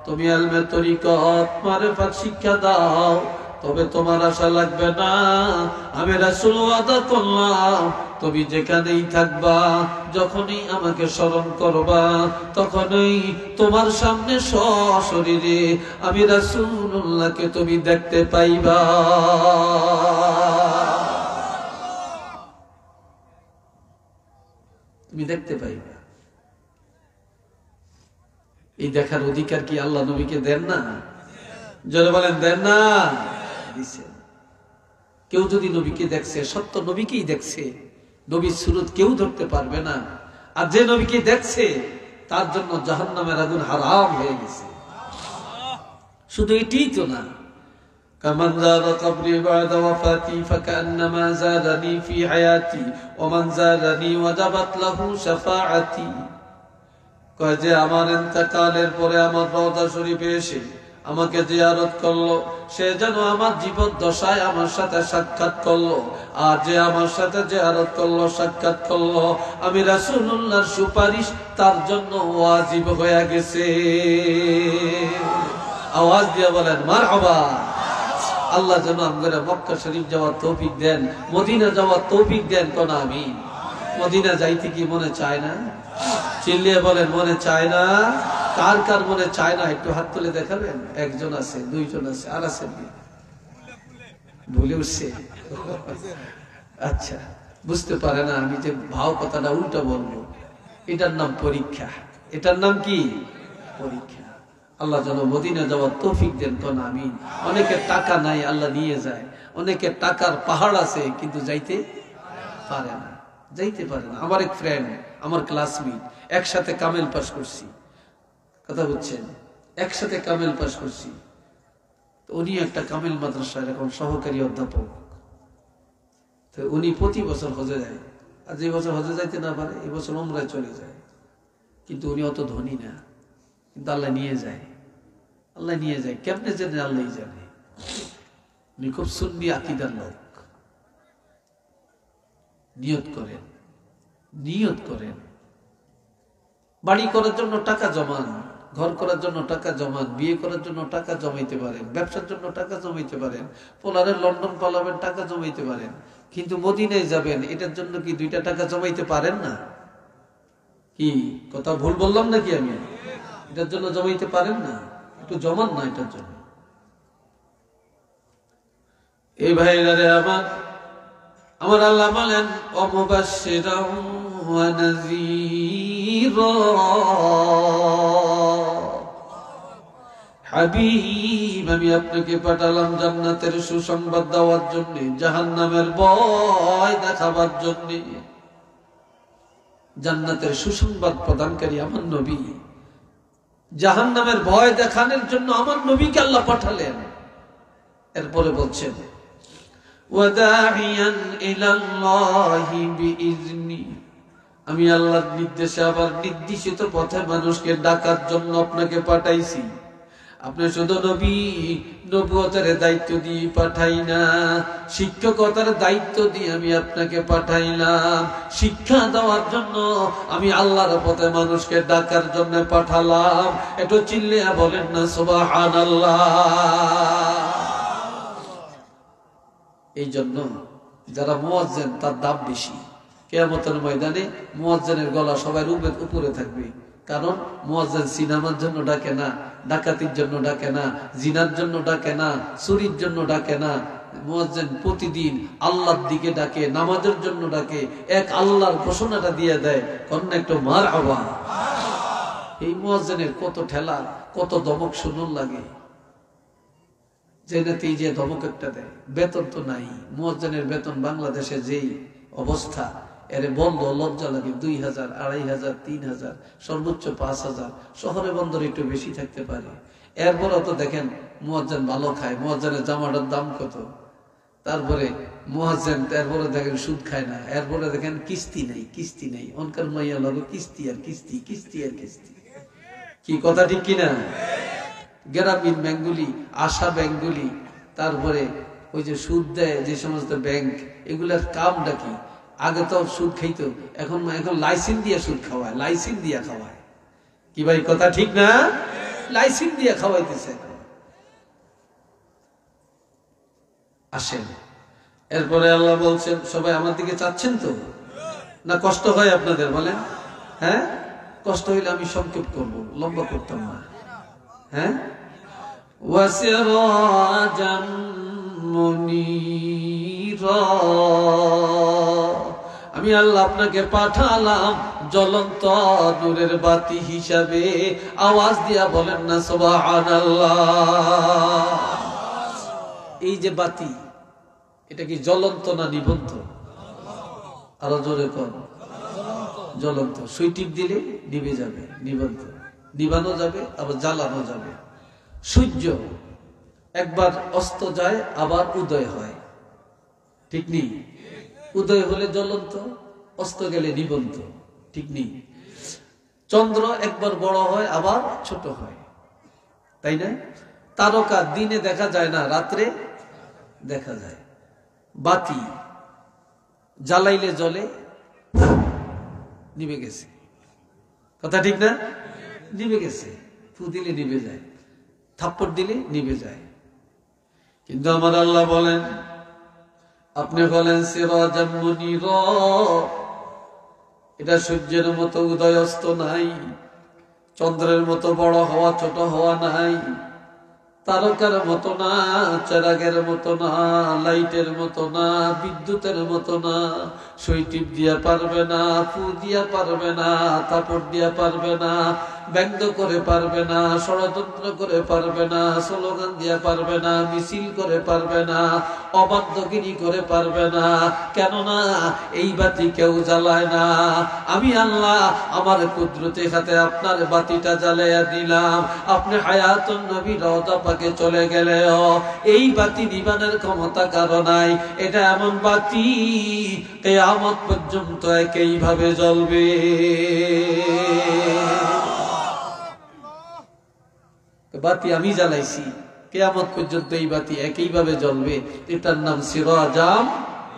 তুমি এলমে তরিকত মারেফাত শিক্ষা দাও, তবে তোমার আশা লাগবে না। আমি রাসূল ওয়াদা করলাম, তুমি যেখানেই থাকবা, যখনই আমাকে স্মরণ করবা, তখনই তোমার সামনে সশরীরে আমি রাসূলুল্লাহকে তুমি দেখতে পাইবা। তুমি দেখতে পাইবা। এই দেখার অধিকার কি আল্লাহ নবীকে দেন না? যারা বলেন দেন না, দিছেন। কেউ যদি নবীকে দেখছে, সত্য নবীকেই দেখছে, নবীর সুরত কেউ ধরতে পারবে না। আর যে নবীকে দেখছে তার জন্য জাহান্নামের আগুন হারাম হয়ে গেছে। শুধু এটাই তো না, কামান যারা কবরি বাদা ওয়াফাতি ফাকান্নামা যারানি ফি হায়াতি ওয়া মান যারানি ওয়াজাবাত লাহু শাফাআতি। কয় যে আমার ইন্তেকালের পরে আমার রওজা শরীফে এসে আমাকে জিয়ারত করলো, সে যেন আমার জীবদ্দশায় আমার সাথে সাক্ষাৎ করলো। আর যে আমার সাথে জিয়ারত করলো, সাক্ষাৎ করলো, আমি রাসূলুল্লাহর সুপারিশ তার জন্য ওয়াজিব হয়ে গেছে। আওয়াজ দিয়ে বলেন মারহাবা। আল্লাহ যেন আমাদের মক্কা শরীফ যাওয়ার তৌফিক দেন, মদিনা যাওয়ার তৌফিক দেন। কোন আমিন। মদিনা যাইতে কি মনে চায় না? চিল্লিয়ে বলেন মনে চায় না? কার কার মনে চায় না একটু হাত তুলে দেখাবেন। একজন আছে, দুইজন আছে, আর আছে ভুলে উঠছে। আচ্ছা, বুঝতে পারে না আমি যে ভাও কথাটা উল্টো বলবো। এটার নাম পরীক্ষা। এটার নাম কি? পরীক্ষা। আল্লাহ যেন মদিনা যাওয়ার তৌফিক দেন। কোন আমিন। অনেকের টাকা নাই, আল্লাহ নিয়ে যায়। অনেকের টাকার পাহাড় আছে কিন্তু যাইতে পারে না, যাইতে পারে না। আমার এক ফ্রেন্ড, আমার ক্লাসমেট, একসাথে কামেল পাস করছি, কথা বুঝছেন, একসাথে কামেল পাস করছি। উনি একটা কামেল মাদ্রাসার এখন সহকারী অধ্যাপক। তো উনি প্রতি বছর হজে যায়। আর যে বছর হজে যাইতে না পারে, এই বছর উমরায় চলে যায়। কিন্তু উনি অত ধনী না, কিন্তু আল্লাহ নিয়ে যায়। আল্লাহ নিয়ে যায় কেমনে জানে, আল্লাহ জানে। উনি খুব সুন্নি আকীদার লোক। নিয়ত করেন, নিয়ত করেন। বাড়ি করার জন্য টাকা জমান, ঘর করার জন্য টাকা জমান, বিয়ে করার জন্য টাকা জমাইতে পারেন, ব্যবসার জন্য টাকা জমাইতে পারেন, পোলারের লন্ডন পালাবেন, টাকা জমাইতে পারেন। কিন্তু মদিনায় যাবেন, এটার জন্য কি 2টা টাকা জমাইতে পারেন না? কি কথা ভুল বললাম নাকি আমি? এটার জন্য জমাইতে পারেন না? একটু জমান না এটার জন্য। এই ভাইরা রে আমার আল্লাহ বলেন ওয়ামুবাশশিরাও ওয়া নাযীরা। হাবিব, আমি আপনাকে পাঠালাম জান্নাতের সুসংবাদ দেওয়ার জন্য, জাহান্নামের ভয় দেখাবার জন্য। জান্নাতের সুসংবাদ প্রদানকারী আমার নবী, জাহান্নামের ভয় দেখানোর জন্য আমার নবীকে আল্লাহ পাঠালেন। এরপরে বলছেন ওয়াদাইয়ান ইলাল্লাহি বিইজনি, আমি আল্লাহর নির্দেশে আবার নির্দেশিত পথে মানুষকে ডাকার জন্য আপনাকে পাঠাইছি। আপনি শুধু নবী, নবুয়তের দায়িত্ব দিয়ে পাঠাই না, শিক্ষকতার দায়িত্ব দিয়ে আমি আপনাকে পাঠাইলাম। শিক্ষা দেওয়ার জন্য আমি আল্লাহর পথে মানুষকে ডাকার জন্য পাঠালাম। একটু চিল্লিয়া বলেন না সুবহানাল্লাহ। এই জন্য যারা মুয়াজ্জিন তার দাম বেশি। কিয়ামতের ময়দানে মুয়াজ্জিনের গলা সবার উপরে থাকবে। কারণ মুয়াজ্জিন সিনেমার জন্য ডাকে না, ডাকাতির জন্য ডাকে না, জিনার জন্য ডাকে না, চুরির জন্য ডাকে না। মুয়াজ্জিন প্রতিদিন আল্লাহর দিকে ডাকে, নামাজের জন্য ডাকে। এক আল্লাহর ঘোষণাটা দিয়ে দেয়, কন্যা একটু মারহাবা। এই মুয়াজ্জিনের কত ঠেলা, কত দমক শুনুন লাগে। জেনেতেই যে ধমক একটা দেয়, বেতন তো নাই। মুয়াজ্জিনের বেতন বাংলাদেশে যেই অবস্থা, এরে বন্ধ লজ্জা লাগে। 2000, 2500, 3000, সর্বোচ্চ 5000। শহরে বন্দর একটু বেশি থাকতে পারে। এরপরও তো দেখেন মুয়াজ্জিন ভালো খায়, মুয়াজ্জিনের জামাটার দাম কত। তারপরে মুয়াজ্জিন এরপরে দেখেন সুদ খায় না। এরপরে দেখেন কিস্তি নেই, কিস্তি নেই। অনকার মাইয়া লাগে কিস্তি আর কিস্তি, কিস্তি আর কিস্তি। কি কথা ঠিক কিনা? গ্রামীণ ব্যাংকগুলি, আশা ব্যাংকগুলি, তারপরে ওই যে সুদ দেয় যে সমস্ত ব্যাংক, এগুলার কামটা কি? আগে তো সুদ খাইতো, এখন লাইসেন্স দিয়ে সুদ খাওয়ায়, লাইসেন্স দিয়ে খাওয়ায়। কি ভাই কথা ঠিক না? লাইসেন্স দিয়ে খাওয়াইতেছে। আসেন, এরপরে আল্লাহ বলছেন, সবাই আমার দিকে চাচ্ছেন তো না? কষ্ট হয় আপনাদের বলেন? হ্যাঁ, কষ্ট হইলে আমি সংক্ষেপ করব, লম্বা করতাম না। হ্যাঁ, ওয়াসিরাজাম মুনীরা, আমি আমি আল্লাহ আপনাকে পাঠালাম জ্বলন্ত নূরের বাতি হিসাবে। আওয়াজ দিয়া বলেন না সুবহানাল্লাহ। এই যে বাতি, এটা কি জ্বলন্ত না নিবন্ত? আরো জোরে কর। জ্বলন্ত। সুই টিপ দিলে নিভে যাবে, নিবন্ত। নিবানো যাবে আবার জ্বালানো যাবে। সূর্য একবার অস্ত যায় আবার উদয় হয়, ঠিক নেই? উদয় হলে জ্বলন্ত, অস্ত গেলে নিবন্ত, ঠিক নেই? চন্দ্র একবার বড় হয় আবার ছোট হয়, তাই না? তারকা দিনে দেখা যায় না, রাত্রে দেখা যায়। বাতি জ্বালাইলে জ্বলে, নিভে গেছে, কথা ঠিক না? নিভে গেছে। ফু দিলে নিভে যায়, থাপ্পড় দিলে নিভে যায়। কিন্তু আমার আল্লাহ বলেন, আপনি বলেন সিরাজাম মুনিরা, এটা সূর্যের মতো উদয় অস্ত নাই, চন্দ্রের মতো বড় হওয়া ছোট হওয়া নাই, তারকার মতো না, চেরাগের মতো না, লাইটের মতো না, বিদ্যুতের মতো না। সুই টিপ দিয়া পারবে না, ফু দিয়া পারবে না, থাপড় দিয়া পারবে না, ব্যঙ্গ করে পারবে না, ষড়যন্ত্র করে পারবে না, স্লোগান দিয়া পারবে না, মিছিল করে পারবে না, অবাধ্যগিরি করে পারবে না। কেননা এই বাতি কেউ জ্বালায় না। আমি আল্লাহ আমার কুদরতি হাতে আপনার বাতিটা জ্বালাইয়া দিলাম। আপনি হায়াতুন নবী রওজা পাকে চলে গেলেও এই বাতি নিবানের ক্ষমতা কারো নাই। এটা এমন বাতি কিয়ামত পর্যন্ত একইভাবে জ্বলবে। বাতি আমি জ্বালাইছি, কিয়ামত পর্যন্ত এই বাতি একইভাবে জ্বলবে। এটার নাম সিরাজাম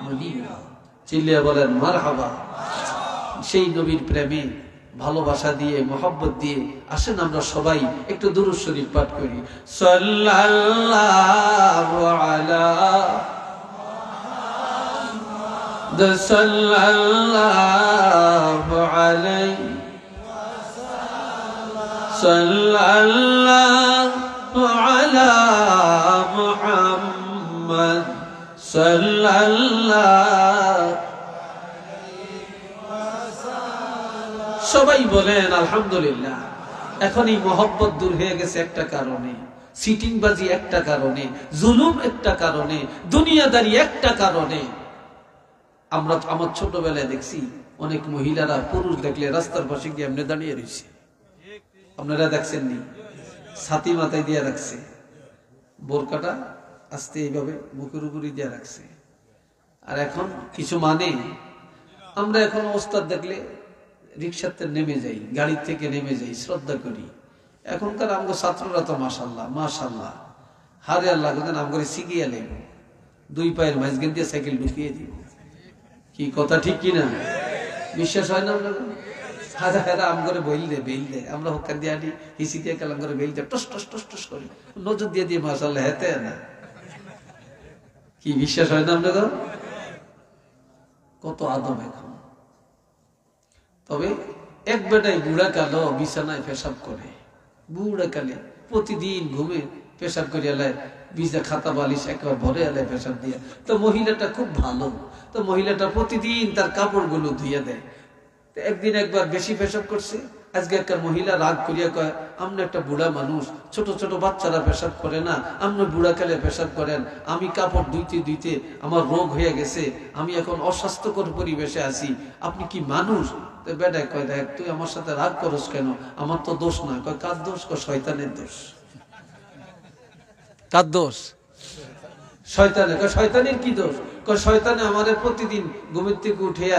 মুনিরা। চিল্লিয়ে বলেন মারহাবা। সেই নবীর প্রেমে ভালোবাসা দিয়ে, মোহাব্বত দিয়ে আসেন আমরা সবাই একটু দুরূদ শরীফ পাঠ করি। সাল্লাল্লাহু আলা মুহাম্মদ, সাল্লাল্লাহু আলাইহি সাল্লাল্লাহু আলা মুহাম্মদ, সাল্লাল্লাহু। সবাই বলেন আলহামদুলিল্লাহ। এখন এই মহব্বত দূর হয়ে গেছে একটা কারণে, সিটিংবাজি একটা কারণে, জুলুম একটা কারণে, দুনিয়াদারি একটা কারণে। আমরা আমার ছোটবেলায় দেখছি অনেক মহিলারা পুরুষ দেখলে রাস্তার পাশে গিয়ে এমনি দাঁড়িয়ে রয়েছে। আপনারা দেখছেন নি? ছাতি মাথায় দিয়ে রাখছে, বোরকাটা আস্তে এইভাবে বুকের উপরে দিয়ে রাখছে। আর এখন কিছু মানে আমরা এখন ওস্তাদ দেখলে রিক্সাতে নেমে যাই, গাড়ি থেকে নেমে যাই, শ্রদ্ধা করি। এখনকার আমগো ছাত্ররা তো মাশাল্লাহ মাশাল্লাহ, হারে আল্লাহ আমগরে শিখিয়ে লেব, দুই পায়ের মাঝখান দিয়ে সাইকেল ঢুকিয়ে দিব। কি কথা ঠিক কিনা? বিশ্বাস হয় না? আমরা হারা আমগরে বইল দে বেল দে, আমরা হোকান দিয়ে আনি হিসি দিয়ে কালাম করে বেল দে, টস টস টস টস করি, নজর দিয়ে দিয়ে মাশাল্লাহ হেতে না। কি বিশ্বাস হয় না আপনাদের? কত আদম এখন। তবে এক বেটাই বুড়া কালো বিছানায় পেশাব করে, বুড়া কালে প্রতিদিন ঘুমে পেশাব করে এলায়, বিছানা খাতা বালিশ একবার ভরে এলায় পেশাব দিয়ে। তো মহিলাটা খুব ভালো, তো মহিলাটা প্রতিদিন তার কাপড়গুলো ধুয়ে দেয়। তো একদিন একবার বেশি পেশাব করছে, আজকে একটা মহিলা রাগ করিয়া কয়, আপনি একটা বুড়া মানুষ, ছোট ছোট বাচ্চারা পেশাব করে না, আপনি বুড়া কালে পেশাব করেন, আমি কাপড় ধুইতে ধুইতে আমার রোগ হয়ে গেছে, আমি এখন অস্বাস্থ্যকর পরিবেশে আছি, আপনি কি মানুষ? তো বেটা কয়, দেখ তুই আমার সাথে রাগ করস কেন? আমার তো দোষ না। কয় কার দোষ? কয় শয়তানের দোষ। কার দোষ? শয়তানের। কয় শয়তানের কি দোষ? কয় শয়তানে আমারে প্রতিদিন ঘুমের থেকে উঠিয়া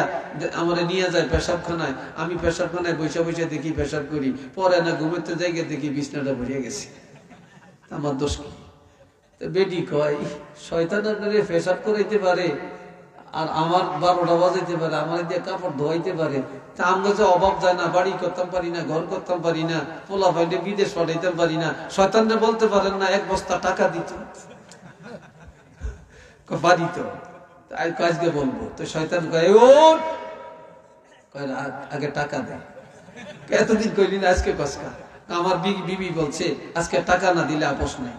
আমারে নিয়ে যায় পেশাবখানায়, আমি পেশাবখানায় বসে বসে দেখি পেশাব করি, পরে না ঘুমেতে জায়গা দেখি বিছনাটা ভরিয়া গেছে, আমার দোষ কি? বেটি কয় শয়তান আপনারে পেশাব করাইতে পারে আর আমার 12টা বাজাইতে পারে, আমার দিয়ে কাপড় ধোয়াইতে পারে, তা আমরা যে অভাব যায় না, বাড়ি করতাম পারি না, ঘর করতাম পারি না, পোলা পাইলে বিদেশ পাঠাইতে পারি না, শয়তানরে বলতে পারেন না 1 বস্তা টাকা দিত? বাড়ি তো আজকে বলবো। তো শয়তান কয় আগে টাকা দেয়। এতদিন কইলি না, আজকে কসকা। আমার বিবি বলছে আজকে টাকা না দিলে আপোষ নেই।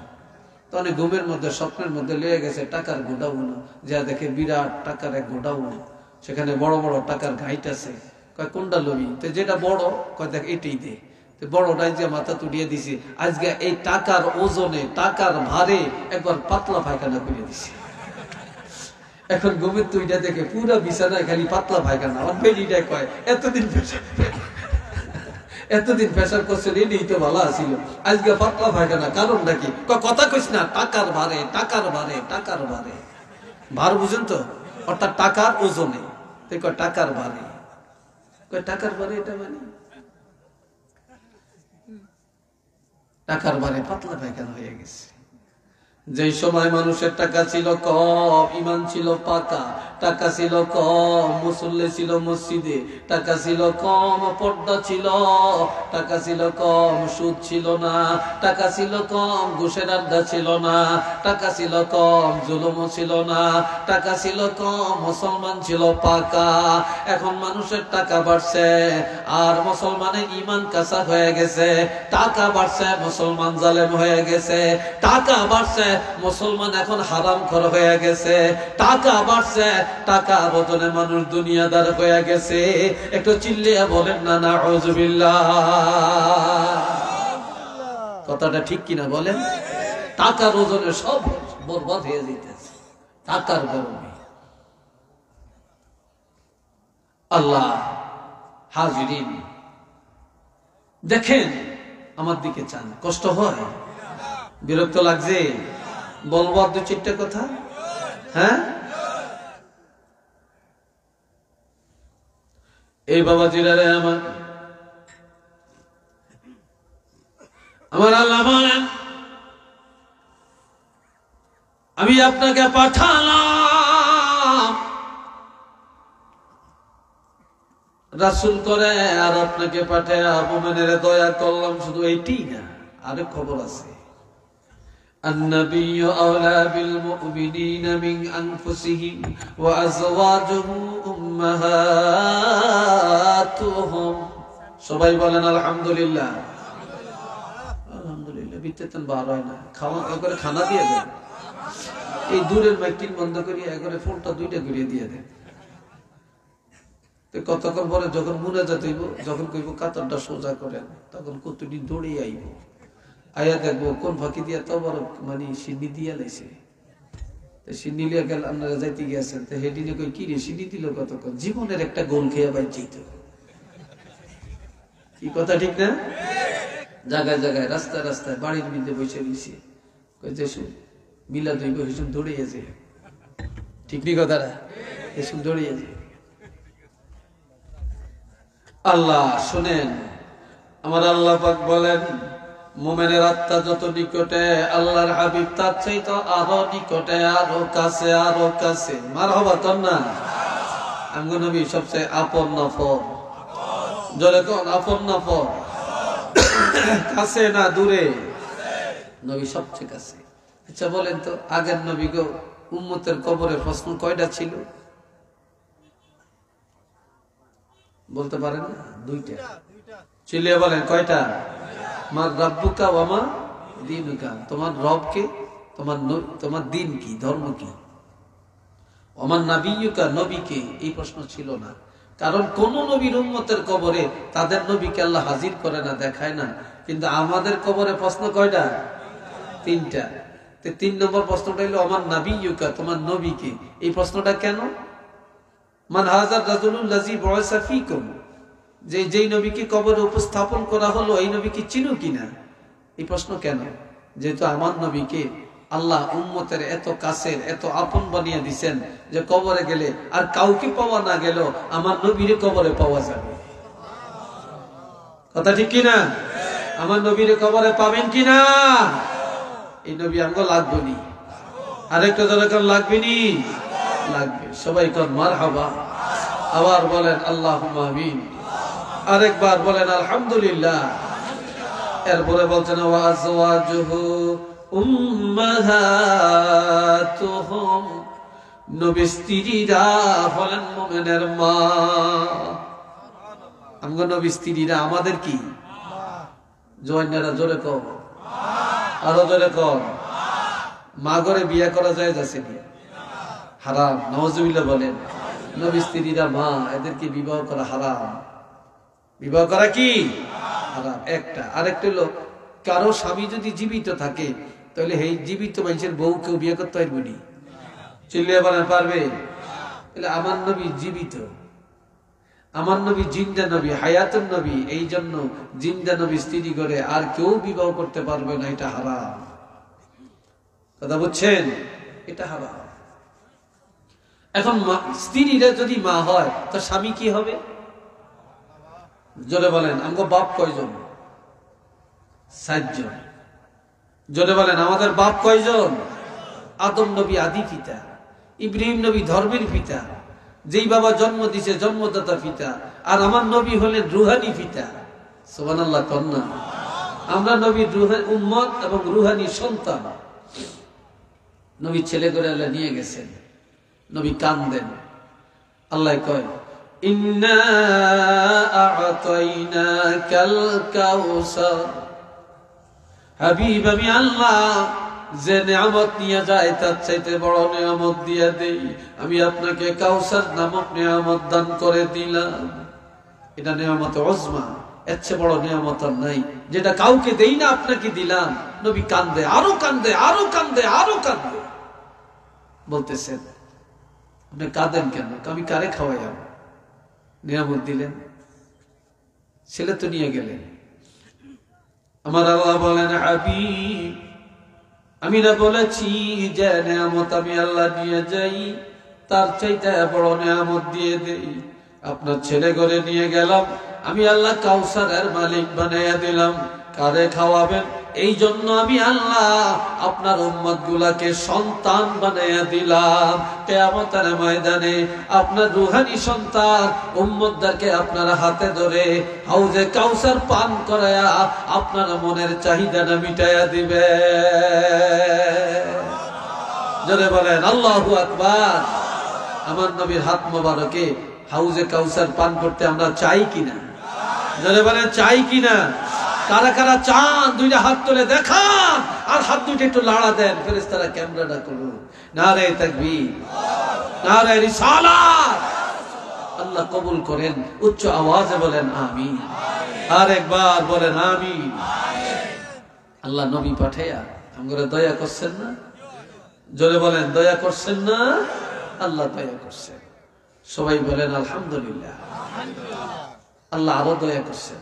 তো অনেক ঘুমের মধ্যে স্বপ্নের মধ্যে লেগে গেছে টাকার গোডাউন, যা দেখে বিরাট টাকার এক গোডাউন। সেখানে বড় বড় টাকার ঘাইট আছে। কয় কোনটা লবি? তো যেটা বড়, কয় দেখ এটাই দে। বড়টাই যে মাথা তুলিয়ে দিছি, আজকে এই টাকার ওজনে, টাকার ভারে একবার পাতলা পায়খানা করে দিছি। এখন ঘুমের তুইটা দেখে পুরো বিছানায় খালি পাতলা পায়খানা। আমার বেডিটা কয় এতদিন পেশাব করছেন, এই তো ভালো আছিল, আজকে পাতলা পায়খানা, কারণটা কি? কথা কইস না, টাকার ভারে, টাকার ভারে, টাকার ভারে। ভার বুঝেন তো, অর্থাৎ টাকার ওজনে। কয় টাকার ভারে, কয় টাকার ভারে, এটা মানে টাকার ভারে পাতলা পায়খানা হয়ে গেছে। যেই সময় মানুষের টাকা ছিল কম, ইমান ছিল পাকা, টাকা ছিল কম, মুসল্লি ছিল মসজিদে, টাকা ছিল কম, পর্দা ছিল, টাকা ছিল কম, সুদ ছিল না, টাকা ছিল কম, ঘুষের আড্ডা ছিল না, টাকা ছিল কম, জুলুম ছিল না, টাকা ছিল কম, মুসলমান ছিল পাকা। এখন মানুষের টাকা বাড়ছে আর মুসলমানের ইমান কাঁচা হয়ে গেছে। টাকা বাড়ছে, মুসলমান জালেম হয়ে গেছে। টাকা বাড়ছে, মুসলমান এখন হারামখোর হয়ে গেছে। টাকা বাড়ছে, টাকা বদলে মানুষ দুনিয়াদার হয়ে গেছে। একটু চিল্লিয়া বলেন না নাউযুবিল্লাহ। কথাটা ঠিক কিনা বলেন? টাকার ওজনে সব বরবাদ হয়ে যেতেছে, টাকার গরমে। আল্লাহ হাজিরিন, দেখেন আমার দিকে চান, কষ্ট হয়, বিরক্ত লাগছে, বলবো আর দু চারটা কথা। হ্যাঁ, এই বাবাজিরা রে আমার আল্লাহ বলেন, আমি আপনাকে পাঠালাম রাসূল করে, আর আপনাকে পাঠায় মুমিনের দয়া করলাম। শুধু এইটি না, আরেক খবর আছে। النبي أولى بالمؤمنين من أنفسهم وأزواجه أمهاتهم। সবাই বলেন আলহামদুলিল্লাহ। আলহামদুলিল্লাহ বিতেতন বার হয় না, খাওয়া করে খানা দিয়ে দেন। এই দূরের মাইকিং বন্ধ করিয়ে একবারে ফোনটা দুইটা ঘুরিয়ে দিয়ে দেন। তো কতক্ষণ পরে যখন মুনাজাত হইব, যখন কইব কাতরটা সোজা করেন, তখন কতদিন দৌড়ে আইব, আয়া দেখবো কোন ফাঁকি দিয়া তো বড় মানে সিন্নি দিয়া লাইছে। সিন্নি লিয়া গেল, আপনারা যাইতে গিয়েছেন, তো হেডিনে কই কি রে সিন্নি দিল কতক্ষণ, জীবনের একটা গোল খেয়ে বাইচি তো। কি কথা ঠিক না? জায়গায় জায়গায়, রাস্তায় রাস্তায়, বাড়ির মধ্যে বসে রয়েছে, কই যে মিলা দুই হিসুম দৌড়িয়েছে। ঠিক নি কথাটা? হিসুম দৌড়িয়েছে। আল্লাহ শুনেন, আমার আল্লাহ পাক বলেন, মুমিনের আত্মা যত নিকটে, আল্লাহর হাবিব তার চাইতে আরো নিকটে, আরো কাছে, আরো কাছে। মারহাবা তোর না, আমগো নবী সবচেয়ে আপন নফর। জোরে কোন আপন নফর? কাছে না দূরে? নবী সবচেয়ে কাছে। আচ্ছা বলেন তো, আগের নবী গো উম্মতের কবরে প্রশ্ন কয়টা ছিল? বলতে পারেন না? দুইটা। চিল্লিয়ে বলেন কয়টা? মার রাব্বুকা ওয়া মা দীনুকা, তোমার রব কে, তোমার দিন কি, ধর্ম কি? ওমান নাবিয়্যুকা, নবী কে? এই প্রশ্ন ছিল না। কারণ কোন নবীর উম্মতের কবরে তাদের নবীকে আল্লাহ হাজির করে না, দেখায় না। কিন্তু আমাদের কবরে প্রশ্ন কয়টা? তিনটা। তো 3 নম্বর প্রশ্নটা হলো ওমান নাবিয়্যুকা, তোমার নবী কে? এই প্রশ্নটা কেন? মান হাযার রাজুলুল লাযী বুইসা ফীকুম, যেই নবীকে কবরে উপস্থাপন করা হলো, এই নবীকে চিনো কিনা? এই প্রশ্ন কেন? যেহেতু আমার নবীকে আল্লাহ উম্মতের এত কাছের, এত আপন বানিয়ে দিচ্ছেন যে কবরে গেলে আর কাউকে পাওয়া না গেল, আমার নবীরে কবরে পাওয়া যাবে। কথা ঠিক কিনা? আমার নবীরে কবরে পাবেন কিনা? এই নবী আমগো লাগবে নি, আরেকটা দরকার লাগবে নি, লাগবে। সবাই কর মারহাবা। আবার বলেন আল্লাহুম্মা আমিন। আরেকবার বলেন আলহামদুলিল্লাহ। এরপরে বলছেন ওয়া আজওয়াজুহু উম্মাহাতুহুম, নবী স্ত্রীরা হলেন মুমিনের মা। আমগো নবী স্ত্রীরা আমাদের কি? জওয়ানেরা জোরে কও, আরো জোরে কও। মা ঘরে বিয়ে করা যায় যাচ্ছে কি? হারাম, নাউজুবিল্লাহ বলেন। নবী স্ত্রীরা মা, এদেরকে বিবাহ করা হারাম। বিবাহ করা কি হারাম একটা। আরেকটা হলো কারো স্বামী যদি জীবিত থাকে তাহলে এই জীবিত মানুষের বউ কেউ বিয়ে করতে পারবে? চিল্লিয়ে বলেন পারবে? তাহলে আমার নবী জীবিত, আমার নবী জিন্দা নবী, হায়াতুন নবী, এই জন্য জিন্দা নবী স্ত্রী করে আর কেউ বিবাহ করতে পারবে না, এটা হারাম। কথা বুঝছেন? এটা হারাম। এখন স্ত্রীরা যদি মা হয় তো স্বামী কি হবে? জোরে বলেন। আমাকে বাপ কয়জন? 7 জন। জোরে বলেন আমাদের বাপ কয়জন? আদম নবী আদি পিতা, ইব্রাহিম নবী ধর্মের পিতা, যেই বাবা জন্ম দিছে জন্মদাতা পিতা, আর আমার নবী হলেন রুহানি পিতা। সুবহানাল্লাহ কন্যা। আমরা নবীর রুহানি উম্মত এবং রুহানি সন্তান। নবী ছেলে করে আল্লাহ নিয়ে গেছেন, নবী কান্দেন। আল্লাহ কয় ইন্না আ'তাইনাকাল কাউসার। হাবিব আমি আল্লাহ যে নিয়ামত নিয়ে যায় তার চাইতে বড় নিয়ামত দিয়ে দেই। আমি আপনাকে কাউসার নামক নিয়ামত দান করে দিলাম। এটা নিয়ামত উজমা, এর চেয়ে বড় নিয়ামত আর নাই, যেটা কাউকে দেই না আপনাকে দিলাম। নবী কান্দে, আরো কান্দে, আরো কান্দে, আরো কান্দে। বলতেছেন আপনি কাঁদেন কেন? আমি কারে খাওয়াই? নিয়ামত দিলেন, ছেলে তো নিয়ে গেলেন। আমার আল্লাহ বলেন হাবিব আমি না বলেছি যে নিয়ামত আমি আল্লাহ নিয়ে যাই তার চাইতে বড় নিয়ামত দিয়ে দেই। আপনার ছেলে ঘরে নিয়ে গেলাম, আমি আল্লাহ কাউসারের মালিক বানাইয়া দিলাম। কারে খাওয়াবেন? এই জন্য আমি আল্লাহ আপনার উম্মত গুলাকে সন্তান বানাইয়া দিলাম। কিয়ামতের ময়দানে আপনার রুহানি সন্তান উম্মতদেরকে আপনার হাতে ধরে হাউজে কাউসার পান করায়া আপনার মনের চাহিদাটা মিটাইয়া দিবে। জোরে বলেন আল্লাহু আকবার। আমার নবীর হাত মোবারকে হাউজে কাউসার পান করতে আমরা চাই কিনা? জোরে বলেন চাই কিনা? কারা কারা চান? দুইটা হাত তুলে দেখান, আর হাত দুইটা একটু লাড়া দেন। ফেরেশতারা ক্যামেরাটা করুন। নারে তাকবীর, নারে রিসালাত। আল্লাহ কবুল করেন। উচ্চ আওয়াজে বলেন আমিন। আর একবার বলেন আমিন। আল্লাহ নবী পাঠাইয়া আমগরে দয়া করছেন না? জোরে বলেন দয়া করছেন না? আল্লাহ দয়া করছেন। সবাই বলেন আলহামদুলিল্লাহ। আল্লাহ আরো দয়া করছেন।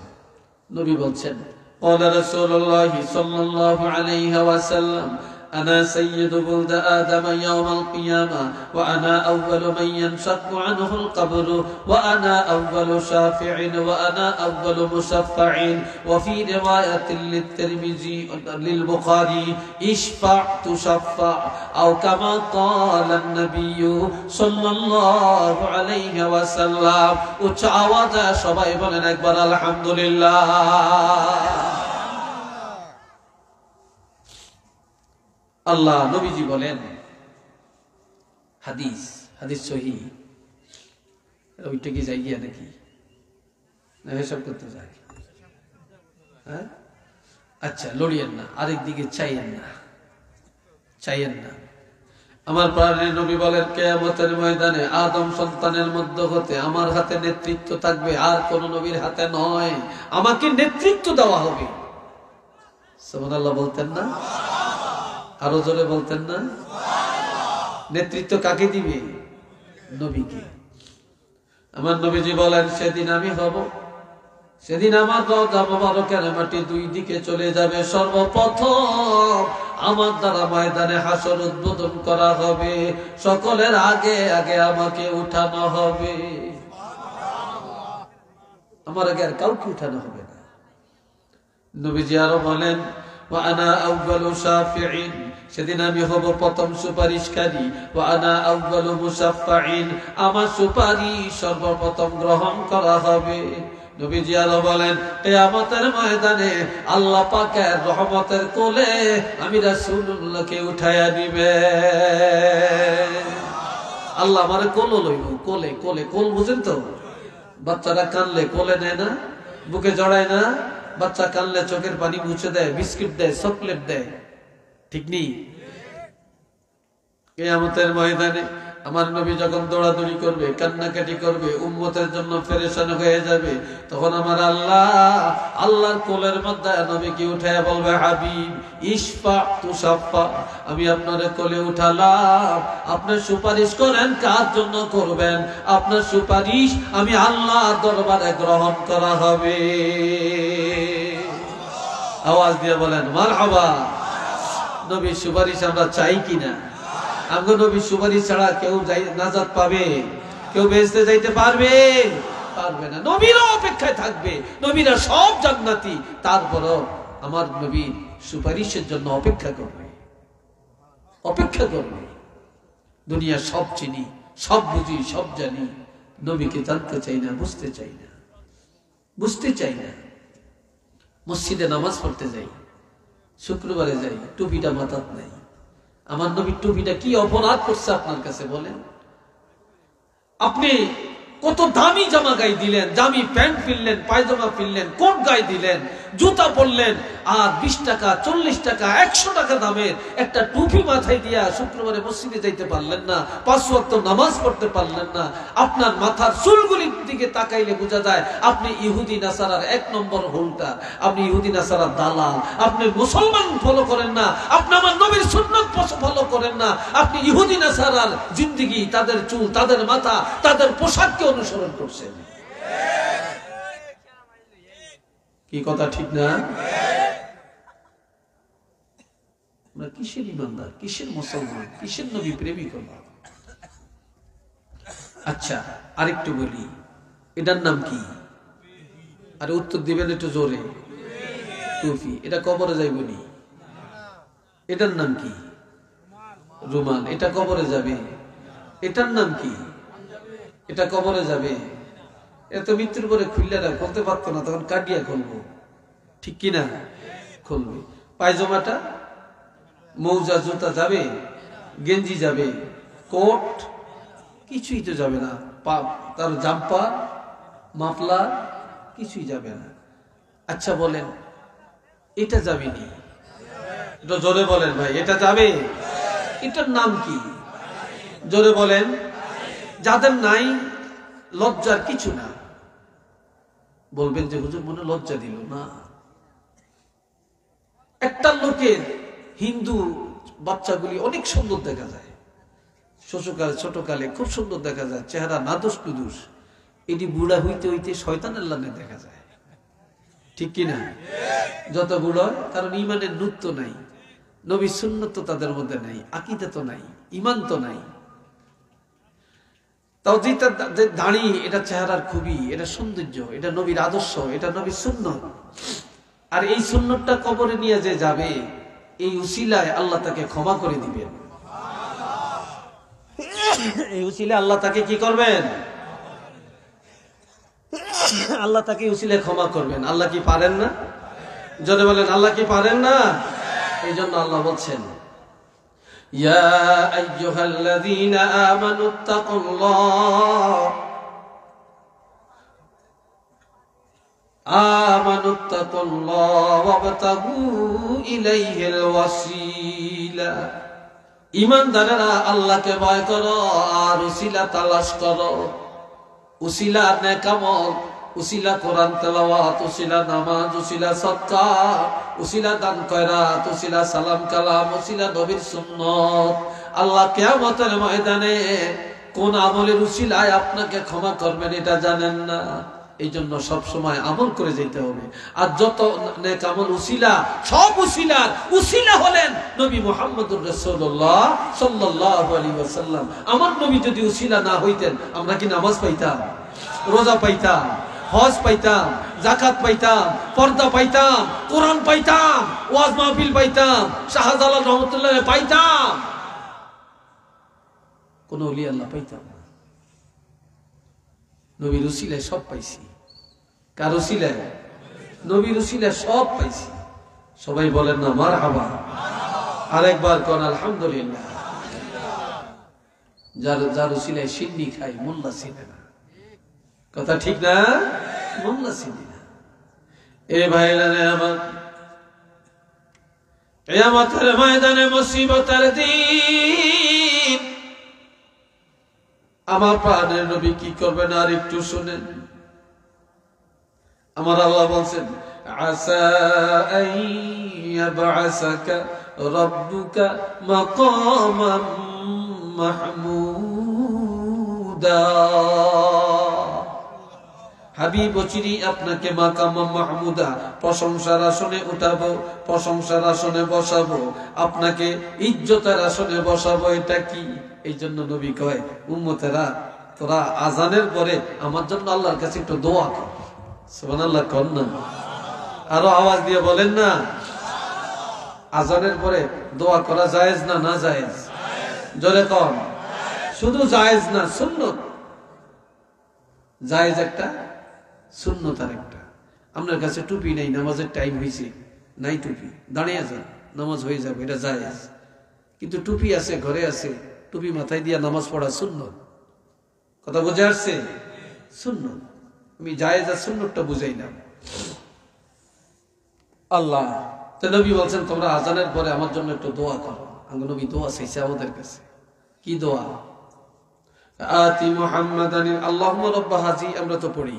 নবী বলছেন قال رسول الله صلى الله عليه وسلم أنا سيد ولد آدم يوم القيامة وأنا أول من ينشق عنه القبر وأنا أول شافع وأنا أول مشفع وفي رواية للترمذي للبخاري اشفع تشفع أو كما قال النبي صلى الله عليه وسلم উচ্চ আওয়াজে সবাই বলেন একবার আলহামদুলিল্লাহ। আল্লাহ নবীজি বলেন হাদিস, হাদিস সহিহ। ওইটা কি যাই গিয়া নাকি না এসব করতে যায়? হ্যাঁ আচ্ছা, লড়িয়েন না, আরেক দিকে চাইয়েন না, চাইয়েন না। আমার প্রাণের নবী বলেন কিয়ামতের ময়দানে আদম সন্তানের মধ্য হতে আমার হাতে নেতৃত্ব থাকবে, আর কোন নবীর হাতে নয়। আমাকে নেতৃত্ব দেওয়া হবে। সুবহানাল্লাহ বলতেন না? আরো জোরে বলতেন না? নেতৃত্ব কাকে দিবে? নবীকে। আমার নবীজি বলেন সেদিন আমি হব, সেদিন আমার রওজা মোবারকের মাটি দুই দিকে চলে যাবে। সর্বপ্রথম আমার দ্বারা ময়দানে হাসর উদ্বোধন করা হবে। সকলের আগে আগে আমাকে উঠানো হবে। আমার আগে আর কাউকে উঠানো হবে না। নবীজি আরো বলেন ওয়া আনা আউয়ালু শাফিঈন, সেদিন আমি হব প্রথম সুপারিশকারী। ওয়া আনা আউয়ালু মুশাফফাঈন, আমার সুপারিশ সর্বপ্রথম গ্রহণ করা হবে। নবীজি আরো বলেন কিয়ামতের ময়দানে আল্লাহ পাকের রহমতের কোলে আমি রাসূলুল্লাহকে উঠাইয়া দিবে। আল্লাহ আমারে কোলে লইব। কোলে কোলে কোল বুঝেন তো? বাচ্চারা কানলে কোলে নেয় না, বুকে জড়ায় না। বাচ্চা কানলে চোখের পানি মুছে দেয়, বিস্কিট দেয়, চকলেট দেয়, ঠিক নেই? কিয়ামতের ময়দানে আমার নবী যখন দৌড়াদৌড়ি করবে, কান্নাকাটি করবে, উম্মতের জন্য পেরেশান হয়ে যাবে, তখন আমার আল্লাহর কোলের মধ্যে নবীকে উঠায় বলবে, হাবিব ইশফা তুশাফা, আমি আপনার কোলে উঠালাম, আপনার সুপারিশ করেন, কার জন্য করবেন? আপনার সুপারিশ আমি আল্লাহর দরবারে গ্রহণ করা হবে। আওয়াজ দিয়ে বলেন মারহাবা। নবীর সুপারিশ আমরা চাই কিনা? আমগো নবীর সুপারিশ ছাড়া কেউ নাজাত পাবে? কেউ বেহেশতে যাইতে পারবে? পারবে না। নবীরা অপেক্ষায় থাকবে, নবীরা সব জান্নাতি, তারপরও আমার নবীর সুপারিশের জন্য অপেক্ষা করবে, অপেক্ষা করবে। দুনিয়া সব চিনি, সব বুঝি, সব জানি, নবীকে জানতে চাই না, বুঝতে চাই না, বুঝতে চাই না। মসজিদে নামাজ পড়তে যাই, শুক্রবারে যাই, টুপিটা মাথাত নাই। আমার নবীর টুপিটা কি অপরাধ করছে আপনার কাছে বলেন? আপনি কত দামি জামা গায়ে দিলেন, দামি প্যান্ট কিনলেন, পায়জামা কিনলেন, কোট গায়ে দিলেন, জুতা পরলেন, আর 20 টাকা, 40 টাকা, 100 টাকা দামের একটা টুপি মাথায় দিয়া শুক্রবারে মসজিদে যাইতে পারলেন না, 5 ওয়াক্ত নামাজ পড়তে পারলেন না। আপনার মাথার চুলগুলির দিকে তাকাইলে বোঝা যায় আপনি ইহুদি নাসারার 1 নম্বর হোল্ডার, আপনি ইহুদি নাসারার দালাল। আপনি মুসলমান ফলো করেন না, আপনি আমার নবীর সুন্নাত ফলো করেন না, আপনি ইহুদি নাসারার জিন্দেগি, তাদের চুল, তাদের মাথা, তাদের পোশাককে অনুসরণ করছেন। কি কথা ঠিক না? আমরা কিসের ইমানদার, কিসের মুসলমান, কিসের নবী প্রেমিক? আচ্ছা আরেকটু বলি, এটার নাম কি? আরে উত্তর দিবেন একটু জোরে। টুপি। এটা কবরে যাইবনি। এটার নাম কি? রুমাল। এটা কবরে যাবে। এটার নাম কি? এটা কবরে যাবে। এত মৃত্যুর পরে খুললে না, খুলতে পারতো না, তখন কাটিয়া খুলবো, ঠিক কিনা? খুলবে। পায়জামাটা, মৌজা, জুতা যাবে, গেঞ্জি যাবে, কোট কিছুই তো যাবে না, তার জাম্পার, মাফলার কিছুই যাবে না। আচ্ছা বলেন এটা যাবেনি? এটা জোরে বলেন ভাই, এটা যাবে? এটার নাম কি? জোরে বলেন। যাদের নাই লজ্জার কিছু না। বলবেন যে হুজুর মনে লজ্জা দিল না। একটা লোকের হিন্দু বাচ্চাগুলি অনেক সুন্দর দেখা যায়, ছোটকালে খুব সুন্দর দেখা যায়, চেহারা নাদুস কুদুস। এটি বুড়া হইতে হইতে শয়তানের লানে দেখা যায়, ঠিক কিনা? যত বুড়ো, কারণ ইমানের নূর তো নাই, নবী সুন্নত তো তাদের মধ্যে নাই, আকীদা তো নাই, ইমান তো নাই। তাও যে দাড়ি, এটা চেহারার খুবই, এটা সৌন্দর্য, এটা নবীর আদর্শ, এটা নবীর সুন্নত। আর এই সুন্নতটা কবরে নিয়ে যে যাবে, এই উসিলায় আল্লাহ তাকে ক্ষমা করে দিবেন। এই উসিলায় আল্লাহ তাকে কি করবেন? আল্লাহ তাকে উসিলায় ক্ষমা করবেন। আল্লাহ কি পারেন না? যদি বলেন আল্লাহ কি পারেন না? এই জন্য আল্লাহ বলছেন, ইয়া আইয়ুহাল্লাযীনা আমানুত্তাকুল্লাহ ওয়াবতাগু ইলাইহিল ওয়াসিলা। ঈমানদারেরা আল্লাহকে ভয় করো আর উসিলা তালাশ করো। উসিলা নেক আমল, উসিলা কোরআন তেলাওয়াত, উসিলা নামাজ, উসিলা সাদকা, উসিলা দান খয়রাত, উসিলা সালাম কালাম, উসিলা নবীর সুন্নাত। আল্লাহ কিয়ামতের ময়দানে কোন আমলের উসিলায় আপনাকে ক্ষমা করবেন এটা জানেন না। এই জন্য সব সময় আমল করে যেতে হবে। আর যত নেক আমল উসিলা, সব উসিলার উসিলা হলেন নবী মুহাম্মদুর রাসূলুল্লাহ সাল্লাল্লাহু আলাইহি ওয়াসাল্লাম। আমার নবী যদি উসিলা না হইতেন, আমরা কি নামাজ পাইতাম, রোজা পাইতাম, হজ পাইতাম, যাকাত পাইতাম, পর্দা পাইতাম, কোরআন পাইতাম, ওয়াজ মাহফিল পাইতাম, শাহজালাল রহমাতুল্লাহ পাইতাম? কোন ওলি আল্লাহ পাইতাম না। নবীর উসিলায় সব পাইছি। কার উসিলায়? নবীর উসিলায় সব পাইছি। সবাই বলেন না মারহাবা। আরেকবার কোন আলহামদুলিল্লাহ। যার উসিলায় সিন্নি খাই, মোল্লা চিনে না। কথা ঠিক না? মোল্লা চিনি না। এ ভাইরা আমার, কিয়ামতের ময়দানে মুসিবতের দিন আমার প্রাণের নবী কি করবেন আর একটু শুনেন। আমার আল্লাহ বলছেন আসা আইয়াবআসাকা রাব্বুকা মাকামান মাহমুদা। হাবিব চিরি আপনাকে মাকাম মাহমুদা প্রশংসার আসনে উঠাবো, প্রশংসার আসনে বসাবো, আপনাকে ইজ্জতের আসনে বসাবো। এটা কি? এই জন্য নবী কয় উম্মতেরা তোরা আজানের পরে আমার জন্য আল্লাহর কাছে একটু দোয়া কর। সুবহানাল্লাহ কর না, আরো আওয়াজ দিয়ে বলেন না। আজানের পরে দোয়া করা জায়েজ না না জায়েজ? জোরে কর। শুধু জায়েজ না, সুন্নত। জায়েজ একটা, সুন্নত আর একটা। আপনার কাছে টুপি নাই, নামাজের টাইম হয়েছে, নাই টুপি, দাঁড়িয়ে যান, নামাজ হয়ে যাবে, এটা জায়েজ। কিন্তু টুপি আছে, ঘরে আছে, টুপি মাথায় দিয়া নামাজ পড়া সুন্নত। কথা বুঝে আসছে? সুন্নত। আমি জায়েজ আর সুন্নতটা বুঝাইলাম। আল্লাহ তো নবী বলছেন তোমরা আজানের পরে আমার জন্য একটু দোয়া করো। আমি নবী দোয়া চাইছে আমাদের কাছে। কি দোয়া? আতি মুহাম্মাদান আল্লাহুম্মা রাব্বা হাজি, আমরা তো পড়ি,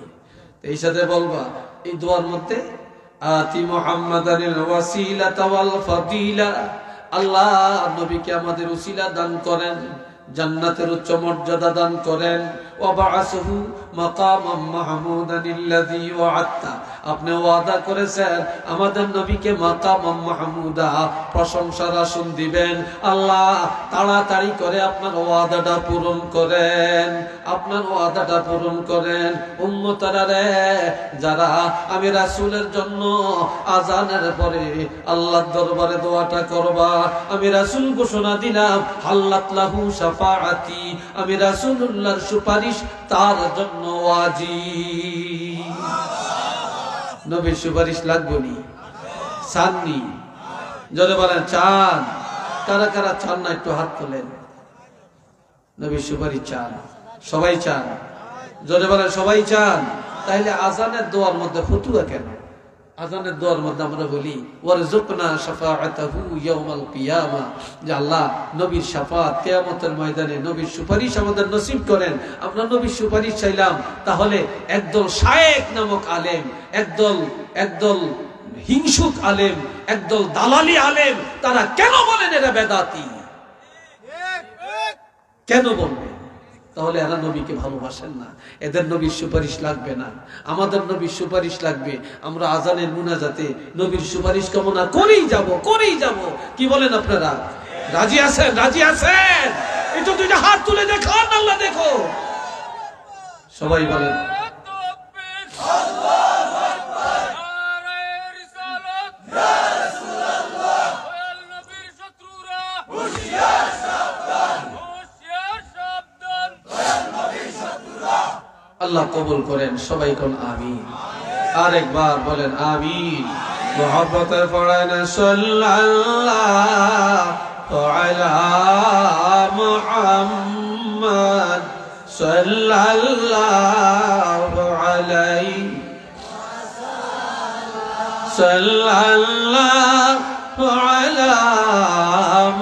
এই সাথে বলবা এই দোয়ার মধ্যে আতি মুহাম্মাদানিল ওয়াসিলাতা ওয়াল ফাদিলা। আল্লাহ নবীকে আমাদের উসিলা দান করেন, জান্নাতের উচ্চ মর্যাদা দান করেন। ওয়াবাসহু মাকামাম মাহমুদানিল্লাযী ওয়া'আদতা, আপনি ওয়াদা করেছেন আমাদের নবীকে মাকামাম মাহমুদা প্রশংসার আসন দিবেন। আল্লাহ তাড়াতাড়ি করে আপনার ওয়াদাটা পূরণ করেন, আপনার ওয়াদাটা পূরণ করেন। উম্মতরা রে, যারা আমি রাসূলের জন্য আজানের পরে আল্লাহর দরবারে দোয়াটা করবা, আমি রাসূল ঘোষণা দিলাম হাল্লাত লাহু শাফাআতি, আমি রাসূলুল্লাহর সুপারিশ তার জন্য ওয়াজিব। নবীর সুপারিশ লাগবে নি? চাননি? যদি বলেন চান, কারা কারা চান না একটু হাত তোলেন। নবীর সুপারিশ চান? সবাই চান? যদি বলেন সবাই চান, তাহলে আজানের দোয়ার মধ্যে ফতুয়া কেন? আজানের দোয়ার মধ্যে আমরা বলি ওয়ারযুকনা শাফাআতাহু ইয়াউমাল কিয়ামা, যে আল্লাহ নবীর শাফাত কিয়ামতের ময়দানে নবীর সুপারিশ আমাদের নসিব করেন। আমরা নবীর সুপারিশ চাইলাম, তাহলে একদল শায়েখ নামক আলেম, একদল হিংসুক আলেম, একদল দালালি আলেম, তারা কেন বলেন এরা বেদাতি? কেন বলবে? তাহলে এরা নবীকে ভালোবাসেন না, এদের নবীর সুপারিশ লাগবে না, আমাদের নবীর সুপারিশ লাগবে। আমরা আজানের মুনাজাতে নবীর সুপারিশ কামনা করেই যাব। কি বলেন আপনারা? রাজি আছেন? রাজি আছেন? একটু দুইটা হাত তুলে দেখান, আল্লাহ দেখো। সবাই বলেন আল্লাহ কবুল করেন। সবাই কোন আমিন। আরেকবার বলেন আমিন। মুহাব্বতে পড়েন সাল্লাল্লাহু আলা মুহাম্মদ সাল্লাল্লাহু আলাইহি সাল্লাল্লাহু আলা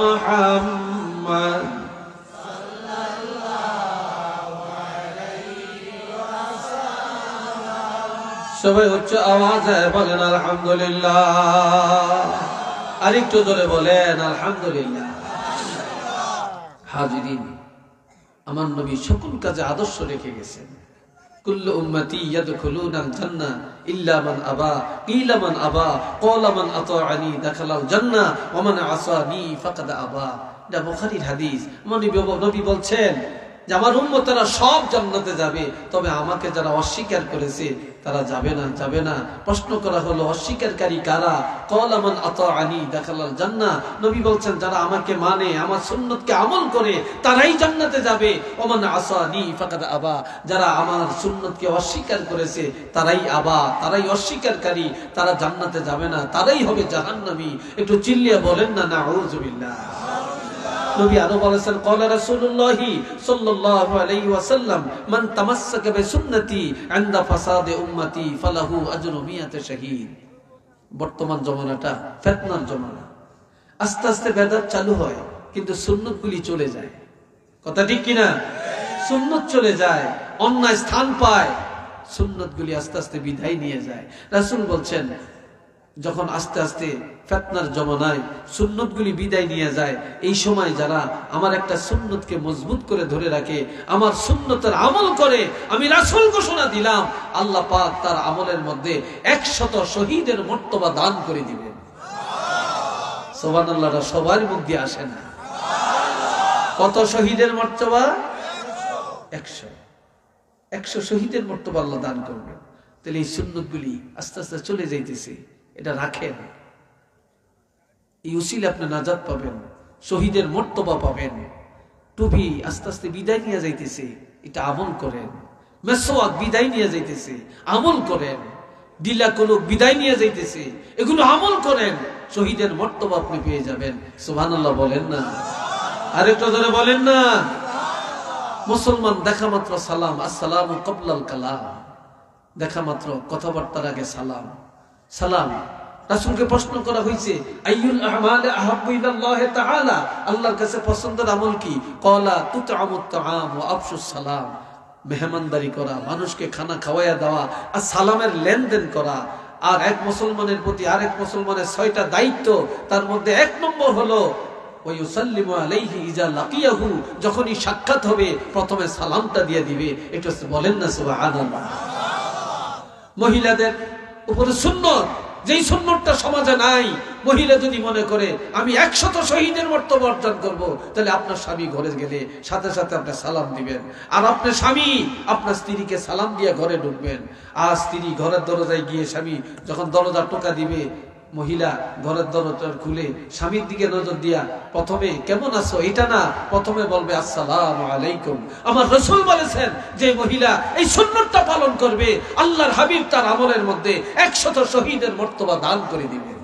মুহাম্মদ। সবাই উচ্চ আওয়াজে বলেন আলহামদুলিল্লাহ। আরেকটু জোরে বলেন আলহামদুলিল্লাহ। হাজিরিন, আমার নবী সকল কাজে আদর্শ রেখে গেছেন। কুল্লু উম্মতি ইয়াদখুলুনাল জান্নাহ ইল্লা মান আবা, কিলা মান আবা, ক্বালা মান আতাআনি দাখালাল জান্নাহ ওয়া মান আসানি ফাকাদ আবা। এটা বুখারীর হাদিস। নবী বলছেন যে আমার উম্মতেরা সব জান্নাতে যাবে, তবে আমাকে যারা অস্বীকার করেছে তারা যাবে না। প্রশ্ন করা হলো অস্বীকারী কারা? ক্বালা মান আতাআনি দাখালাল জান্নাহ। নবী বলছেন যারা আমাকে মানে, আমার সুন্নতকে আমল করে, তারাই জান্নাতে যাবে। ওয়া মান আসানি ফাকাদ আবা, যারা আমার সুন্নতকে অস্বীকার করেছে তারাই আবা, তারাই অস্বীকারী, তারা জান্নাতে যাবে না, তারাই হবে জাহান্নামী। একটু চিল্লিয়ে বলেন না নাউযুবিল্লাহ। নবী আরো বলেছেন ক্বালা রাসূলুল্লাহ সাল্লাল্লাহু আলাইহি ওয়াসাল্লাম মান তামাসসাকা বিসুন্নতি ইনদা ফাসাদি উম্মতি ফালাহু আজরু মিয়াতি শাহীদ। বর্তমান জমানাটা ফিতনার জমানা। আস্তে আস্তে বেদাত চালু হয়, কিন্তু সুন্নতগুলি চলে যায়। কথা ঠিক কিনা? সুন্নত চলে যায়, অন্যায় স্থান পায়, সুন্নতগুলি আস্তে আস্তে বিদায় নিয়ে যায়। রাসূল বলছেন যখন আস্তে আস্তে ফিতনার জমানায় সুন্নতগুলি বিদায় নিয়ে যায়, এই সময় যারা আমার একটা সুন্নতকে মজবুত করে ধরে রাখে, আমার সুন্নতের আমল করে, আমি রাসূল ঘোষণা দিলাম আল্লাহ পাক তার আমলের মধ্যে 100 শহীদের মর্তবা দান করে দিবেন। সুবহানাল্লাহ। সবার মুখ দিয়ে আসে না। কত শহীদের মর্তবা? 100 শহীদের মর্তবা আল্লাহ দান করবে। তাহলে এই সুন্নতগুলি আস্তে আস্তে চলে যাইতেছে, এটা রাখেন, এই উসিলে আপনি নাজাত পাবেন, শহীদের মর্তবা পাবেন। টুপি আস্তে আস্তে বিদায় নিয়ে যাইতেছে, এটা আমল করেন। মেসওয়াক বিদায় নিয়ে যাইতেছে, আমল করেন। ডিলা কলুক বিদায় নিয়ে যাইতেছে, এগুলো আমল করেন, শহীদের মর্তবা আপনি পেয়ে যাবেন। সুবহানাল্লাহ বলেন না? আরেকটা ধরে বলেন না? মুসলমান দেখা মাত্র সালাম, আসসালামু ক্বাবলাল কালাম, দেখা মাত্র কথাবার্তার আগে সালাম। সালাম রাসূলকে প্রশ্ন করা হয়েছে, আইয়ুল আ'মালি আহাব্বু ইলাল্লাহি তাআলা, আল্লাহর কাছে পছন্দের আমল কি? ক্বালা তুতআমুত তাআম ওয়া আফশুস সালাম, মেহমানদারি করা, মানুষকে খানা খাওয়ায়া দেওয়া আর সালামের লেনদেন করা। আর এক মুসলমানের প্রতি আরেক মুসলমানের 6টা দায়িত্ব, তার মধ্যে 1 নম্বর হলো ওয়ায়ুসাল্লিমু আলাইহি ইজা লাকিয়াহু, যখনই সাক্ষাৎ হবে প্রথমে সালামটা দিয়ে দিবে। একটু বলেন না সুবহানাল্লাহ। মহিলাদের উপরে সুন্নত, যেই সুন্নতটা সমাজে নাই, মহিলা যদি মনে করে আমি 100 শহীদের মর্তবা অর্জন করব, তাহলে আপনার স্বামী ঘরে গেলে সাথে সাথে আপনি সালাম দিবেন, আর আপনার স্বামী আপনার স্ত্রীকে সালাম দিয়ে ঘরে ঢুকবেন। আর স্ত্রী ঘরের দরজায় গিয়ে স্বামী যখন দরজা টোকা দিবে, মহিলা ঘরের দরজা খুলে স্বামীর দিকে নজর দিয়া প্রথমে কেমন আছো এটা না, প্রথমে বলবে আসসালামু আলাইকুম। আমার রাসূল বলেছেন যে মহিলা এই সুন্নতটা পালন করবে, আল্লাহর হাবিব তার আমলের মধ্যে 100 শহীদের মর্তবা দান করে দিবেন।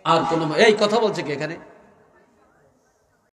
আর কোন এই কথা বলছে কি এখানে?